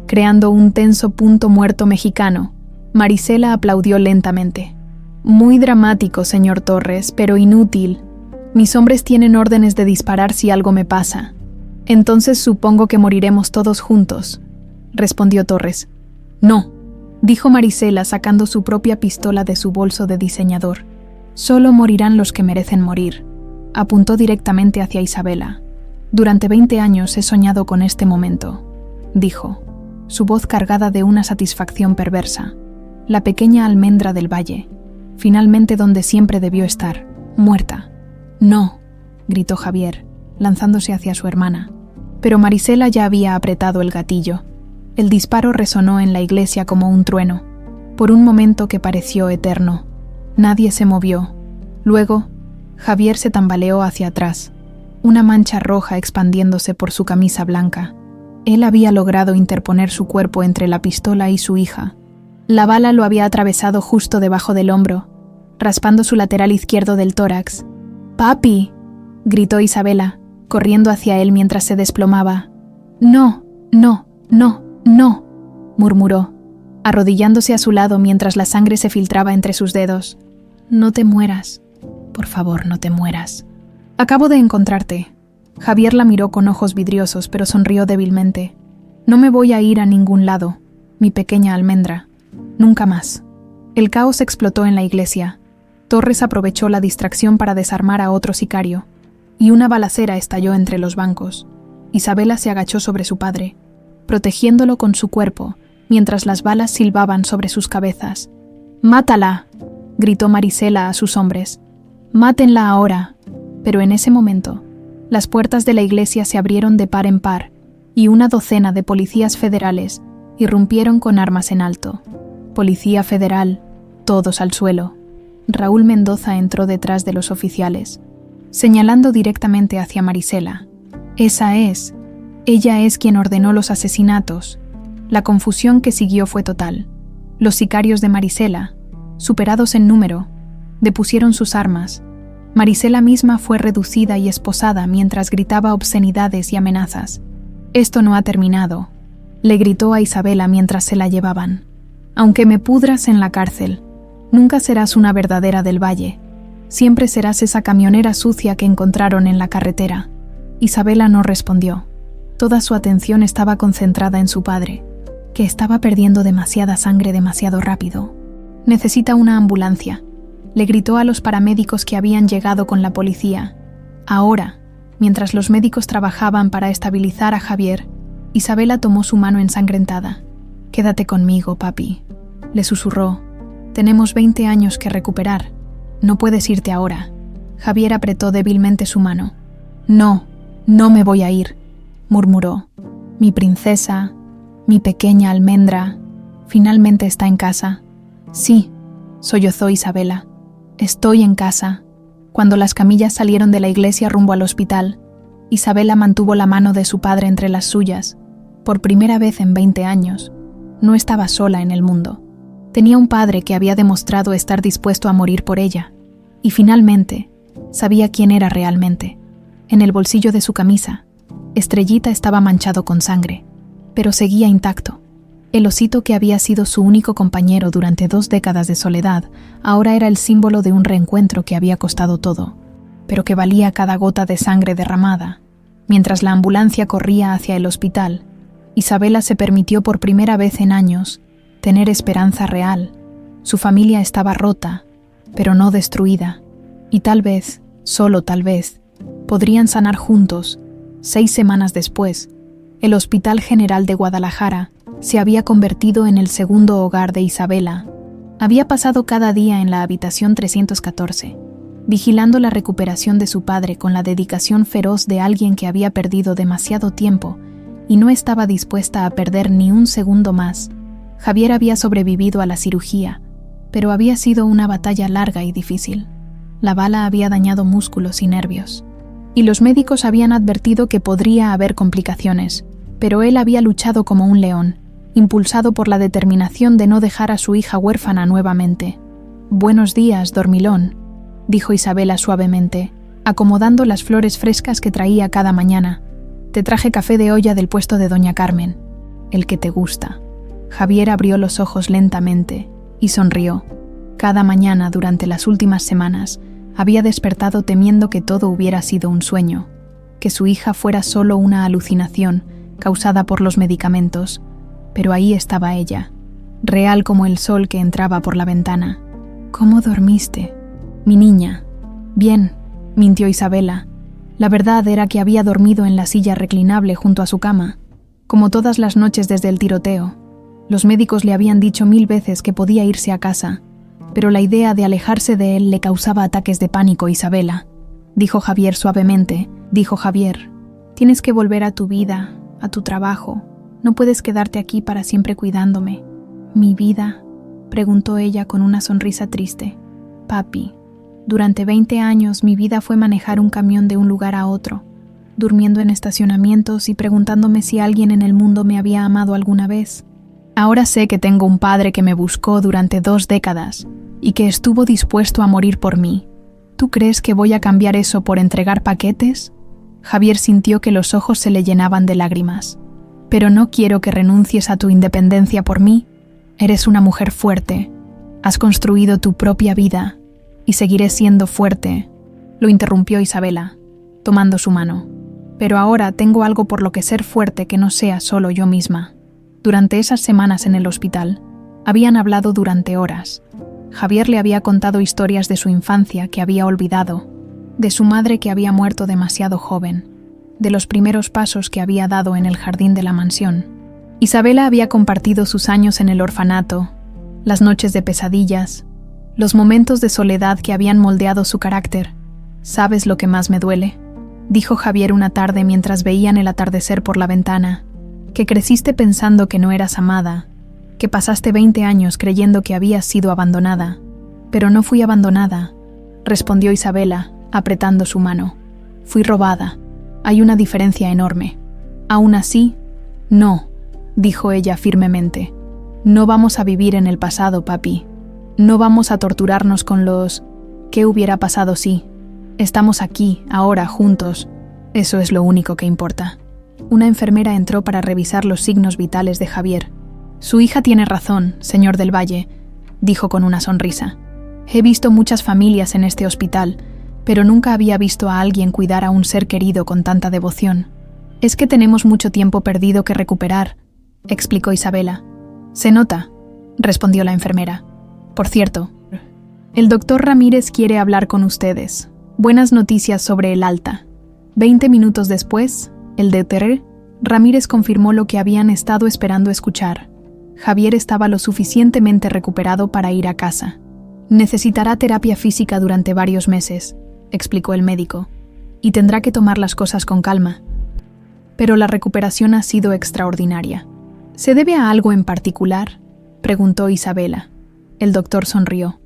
creando un tenso punto muerto mexicano. Marisela aplaudió lentamente. Muy dramático, señor Torres, pero inútil. Mis hombres tienen órdenes de disparar si algo me pasa. Entonces supongo que moriremos todos juntos, respondió Torres. No, dijo Marisela sacando su propia pistola de su bolso de diseñador. Solo morirán los que merecen morir. Apuntó directamente hacia Isabela. Durante 20 años he soñado con este momento, dijo, su voz cargada de una satisfacción perversa. La pequeña almendra del valle, finalmente donde siempre debió estar, muerta. No, gritó Javier, lanzándose hacia su hermana. Pero Marisela ya había apretado el gatillo. El disparo resonó en la iglesia como un trueno, por un momento que pareció eterno. Nadie se movió. Luego, Javier se tambaleó hacia atrás, una mancha roja expandiéndose por su camisa blanca. Él había logrado interponer su cuerpo entre la pistola y su hija. La bala lo había atravesado justo debajo del hombro, raspando su lateral izquierdo del tórax. «¡Papi!», gritó Isabela, corriendo hacia él mientras se desplomaba. «No, no, no, no», murmuró, arrodillándose a su lado mientras la sangre se filtraba entre sus dedos. «No te mueras. Por favor, no te mueras. Acabo de encontrarte». Javier la miró con ojos vidriosos, pero sonrió débilmente. «No me voy a ir a ningún lado, mi pequeña almendra. Nunca más». El caos explotó en la iglesia. Torres aprovechó la distracción para desarmar a otro sicario, y una balacera estalló entre los bancos. Isabela se agachó sobre su padre, protegiéndolo con su cuerpo, mientras las balas silbaban sobre sus cabezas. «¡Mátala!», gritó Marisela a sus hombres. «Mátenla ahora». Pero en ese momento, las puertas de la iglesia se abrieron de par en par, y una docena de policías federales irrumpieron con armas en alto. «Policía federal», todos al suelo. Raúl Mendoza entró detrás de los oficiales, señalando directamente hacia Marisela. «Esa es. Ella es quien ordenó los asesinatos». La confusión que siguió fue total. Los sicarios de Marisela, superados en número, depusieron sus armas. Marisela misma fue reducida y esposada mientras gritaba obscenidades y amenazas. «Esto no ha terminado», le gritó a Isabela mientras se la llevaban. «Aunque me pudras en la cárcel, nunca serás una verdadera del Valle. Siempre serás esa camionera sucia que encontraron en la carretera». Isabela no respondió. Toda su atención estaba concentrada en su padre, que estaba perdiendo demasiada sangre demasiado rápido. «Necesita una ambulancia», le gritó a los paramédicos que habían llegado con la policía. Ahora, mientras los médicos trabajaban para estabilizar a Javier, Isabela tomó su mano ensangrentada. «Quédate conmigo, papi», le susurró. «Tenemos 20 años que recuperar. No puedes irte ahora». Javier apretó débilmente su mano. «No, no me voy a ir», murmuró. «Mi princesa, mi pequeña almendra, finalmente está en casa». «Sí», sollozó Isabela. «Estoy en casa». Cuando las camillas salieron de la iglesia rumbo al hospital, Isabela mantuvo la mano de su padre entre las suyas. Por primera vez en 20 años, no estaba sola en el mundo. Tenía un padre que había demostrado estar dispuesto a morir por ella. Y finalmente, sabía quién era realmente. En el bolsillo de su camisa, Estrellita estaba manchado con sangre, pero seguía intacto. El osito que había sido su único compañero durante 2 décadas de soledad, ahora era el símbolo de un reencuentro que había costado todo, pero que valía cada gota de sangre derramada. Mientras la ambulancia corría hacia el hospital, Isabela se permitió por primera vez en años tener esperanza real. Su familia estaba rota, pero no destruida, y tal vez, solo tal vez, podrían sanar juntos. 6 semanas después, el Hospital General de Guadalajara se había convertido en el segundo hogar de Isabela. Había pasado cada día en la habitación 314, vigilando la recuperación de su padre con la dedicación feroz de alguien que había perdido demasiado tiempo y no estaba dispuesta a perder ni un segundo más. Javier había sobrevivido a la cirugía, pero había sido una batalla larga y difícil. La bala había dañado músculos y nervios, y los médicos habían advertido que podría haber complicaciones, pero él había luchado como un león, impulsado por la determinación de no dejar a su hija huérfana nuevamente. «Buenos días, dormilón», dijo Isabela suavemente, acomodando las flores frescas que traía cada mañana. «Te traje café de olla del puesto de doña Carmen, el que te gusta». Javier abrió los ojos lentamente y sonrió. Cada mañana durante las últimas semanas había despertado temiendo que todo hubiera sido un sueño, que su hija fuera solo una alucinación causada por los medicamentos, pero ahí estaba ella, real como el sol que entraba por la ventana. «¿Cómo dormiste, mi niña?» «Bien», mintió Isabela. La verdad era que había dormido en la silla reclinable junto a su cama, como todas las noches desde el tiroteo. Los médicos le habían dicho 1000 veces que podía irse a casa, pero la idea de alejarse de él le causaba ataques de pánico. «Isabela», dijo Javier suavemente, «tienes que volver a tu vida, a tu trabajo. No puedes quedarte aquí para siempre cuidándome». «¿Mi vida?», preguntó ella con una sonrisa triste. «Papi, durante 20 años mi vida fue manejar un camión de un lugar a otro, durmiendo en estacionamientos y preguntándome si alguien en el mundo me había amado alguna vez. Ahora sé que tengo un padre que me buscó durante 2 décadas y que estuvo dispuesto a morir por mí. ¿Tú crees que voy a cambiar eso por entregar paquetes?». Javier sintió que los ojos se le llenaban de lágrimas. «Pero no quiero que renuncies a tu independencia por mí. Eres una mujer fuerte. Has construido tu propia vida y seguiré siendo fuerte», lo interrumpió Isabela, tomando su mano. «Pero ahora tengo algo por lo que ser fuerte que no sea solo yo misma». Durante esas semanas en el hospital, habían hablado durante horas. Javier le había contado historias de su infancia que había olvidado, de su madre que había muerto demasiado joven, de los primeros pasos que había dado en el jardín de la mansión. Isabela había compartido sus años en el orfanato, las noches de pesadillas, los momentos de soledad que habían moldeado su carácter. «¿Sabes lo que más me duele?», dijo Javier una tarde mientras veían el atardecer por la ventana. «Que creciste pensando que no eras amada, que pasaste 20 años creyendo que habías sido abandonada». «Pero no fui abandonada», respondió Isabela, apretando su mano. «Fui robada. Hay una diferencia enorme». «Aún así, no», dijo ella firmemente. «No vamos a vivir en el pasado, papi. No vamos a torturarnos con los «¿qué hubiera pasado si?». Estamos aquí, ahora, juntos. Eso es lo único que importa». Una enfermera entró para revisar los signos vitales de Javier. «Su hija tiene razón, señor del Valle», dijo con una sonrisa. «He visto muchas familias en este hospital, pero nunca había visto a alguien cuidar a un ser querido con tanta devoción. Es que tenemos mucho tiempo perdido que recuperar», explicó Isabela. «Se nota», respondió la enfermera. «Por cierto, el doctor Ramírez quiere hablar con ustedes. Buenas noticias sobre el alta». 20 minutos después, el Dr. Ramírez confirmó lo que habían estado esperando escuchar. Javier estaba lo suficientemente recuperado para ir a casa. «Necesitará terapia física durante varios meses», explicó el médico, «y tendrá que tomar las cosas con calma. Pero la recuperación ha sido extraordinaria». «¿Se debe a algo en particular?», preguntó Isabela. El doctor sonrió.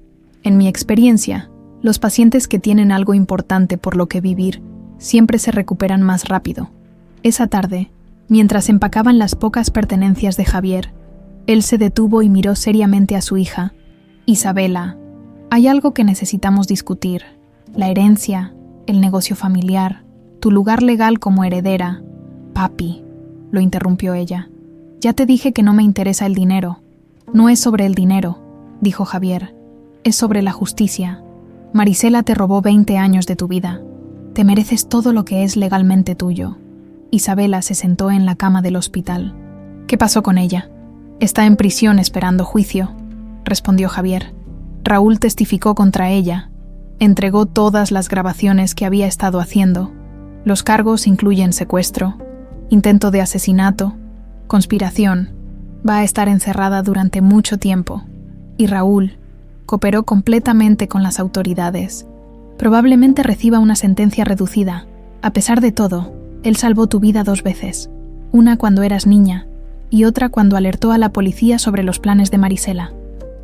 «En mi experiencia, los pacientes que tienen algo importante por lo que vivir siempre se recuperan más rápido». Esa tarde, mientras empacaban las pocas pertenencias de Javier, él se detuvo y miró seriamente a su hija. «Isabela, hay algo que necesitamos discutir. La herencia, el negocio familiar, tu lugar legal como heredera». «Papi», lo interrumpió ella. «Ya te dije que no me interesa el dinero». «No es sobre el dinero», dijo Javier. «Es sobre la justicia. Marisela te robó 20 años de tu vida. Te mereces todo lo que es legalmente tuyo». Isabela se sentó en la cama del hospital. «¿Qué pasó con ella?». «Está en prisión esperando juicio», respondió Javier. «Raúl testificó contra ella. Entregó todas las grabaciones que había estado haciendo. Los cargos incluyen secuestro, intento de asesinato, conspiración. Va a estar encerrada durante mucho tiempo. Y Raúl cooperó completamente con las autoridades. Probablemente reciba una sentencia reducida. A pesar de todo, él salvó tu vida 2 veces. Una cuando eras niña y otra cuando alertó a la policía sobre los planes de Marisela».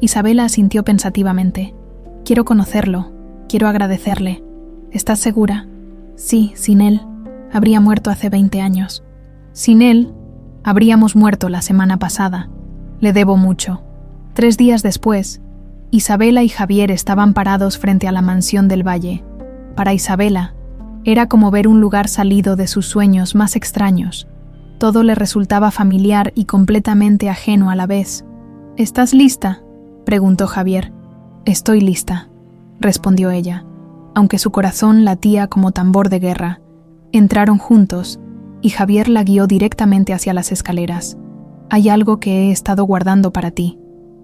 Isabela asintió pensativamente. «Quiero conocerlo. Quiero agradecerle». «¿Estás segura?». «Sí, sin él, habría muerto hace 20 años. Sin él, habríamos muerto la semana pasada. Le debo mucho». 3 días después, Isabela y Javier estaban parados frente a la mansión del Valle. Para Isabela, era como ver un lugar salido de sus sueños más extraños. Todo le resultaba familiar y completamente ajeno a la vez. «¿Estás lista?», preguntó Javier. Estoy lista, respondió ella, aunque su corazón latía como tambor de guerra. Entraron juntos, y Javier la guió directamente hacia las escaleras. Hay algo que he estado guardando para ti,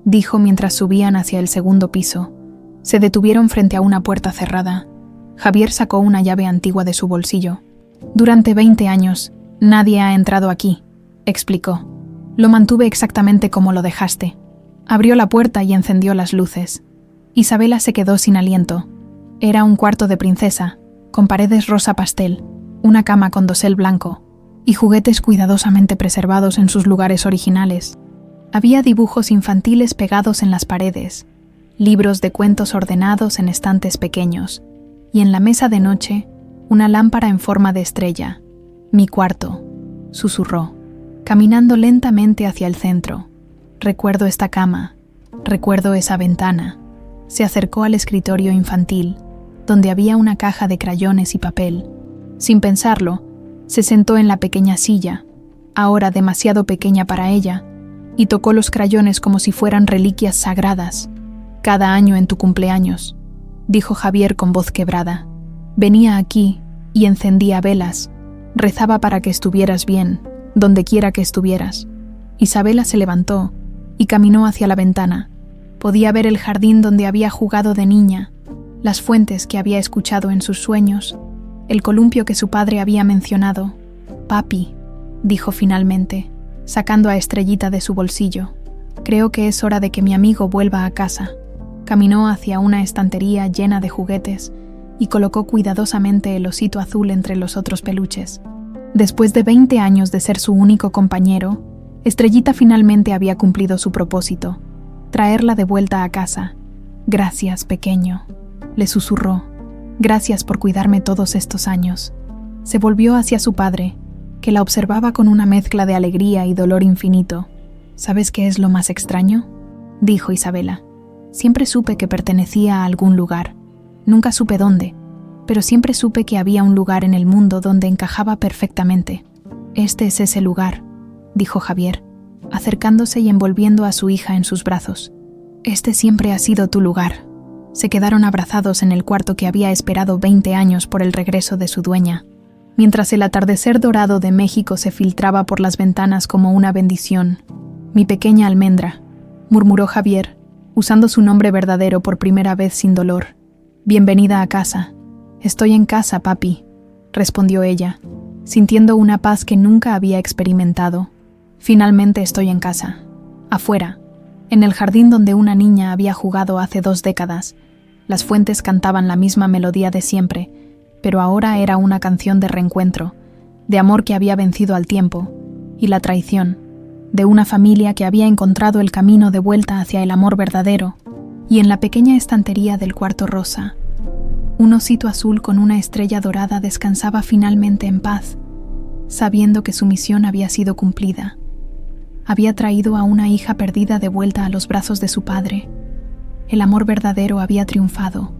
dijo mientras subían hacia el segundo piso. Se detuvieron frente a una puerta cerrada. Javier sacó una llave antigua de su bolsillo. Durante 20 años, nadie ha entrado aquí, explicó. Lo mantuve exactamente como lo dejaste. Abrió la puerta y encendió las luces. Isabela se quedó sin aliento. Era un cuarto de princesa, con paredes rosa pastel, una cama con dosel blanco y juguetes cuidadosamente preservados en sus lugares originales. Había dibujos infantiles pegados en las paredes, libros de cuentos ordenados en estantes pequeños, y en la mesa de noche, una lámpara en forma de estrella. Mi cuarto, susurró, caminando lentamente hacia el centro. Recuerdo esta cama, recuerdo esa ventana. Se acercó al escritorio infantil, donde había una caja de crayones y papel. Sin pensarlo, se sentó en la pequeña silla, ahora demasiado pequeña para ella, y tocó los crayones como si fueran reliquias sagradas. Cada año en tu cumpleaños, dijo Javier con voz quebrada. Venía aquí y encendía velas. Rezaba para que estuvieras bien, donde quiera que estuvieras. Isabela se levantó y caminó hacia la ventana. Podía ver el jardín donde había jugado de niña, las fuentes que había escuchado en sus sueños, el columpio que su padre había mencionado. Papi, dijo finalmente, sacando a Estrellita de su bolsillo. Creo que es hora de que mi amigo vuelva a casa. Caminó hacia una estantería llena de juguetes y colocó cuidadosamente el osito azul entre los otros peluches. Después de 20 años de ser su único compañero, Estrellita finalmente había cumplido su propósito, traerla de vuelta a casa. Gracias, pequeño, le susurró. Gracias por cuidarme todos estos años. Se volvió hacia su padre, que la observaba con una mezcla de alegría y dolor infinito. ¿Sabes qué es lo más extraño?, dijo Isabela. Siempre supe que pertenecía a algún lugar. Nunca supe dónde, pero siempre supe que había un lugar en el mundo donde encajaba perfectamente. Este es ese lugar, dijo Javier, acercándose y envolviendo a su hija en sus brazos. Este siempre ha sido tu lugar. Se quedaron abrazados en el cuarto que había esperado 20 años por el regreso de su dueña, mientras el atardecer dorado de México se filtraba por las ventanas como una bendición. Mi pequeña almendra, murmuró Javier, usando su nombre verdadero por primera vez sin dolor. Bienvenida a casa. Estoy en casa, papi, respondió ella, sintiendo una paz que nunca había experimentado. Finalmente estoy en casa, afuera, en el jardín donde una niña había jugado hace 2 décadas. Las fuentes cantaban la misma melodía de siempre, pero ahora era una canción de reencuentro, de amor que había vencido al tiempo, y la traición, de una familia que había encontrado el camino de vuelta hacia el amor verdadero. Y en la pequeña estantería del cuarto rosa, un osito azul con una estrella dorada descansaba finalmente en paz, sabiendo que su misión había sido cumplida. Había traído a una hija perdida de vuelta a los brazos de su padre. El amor verdadero había triunfado,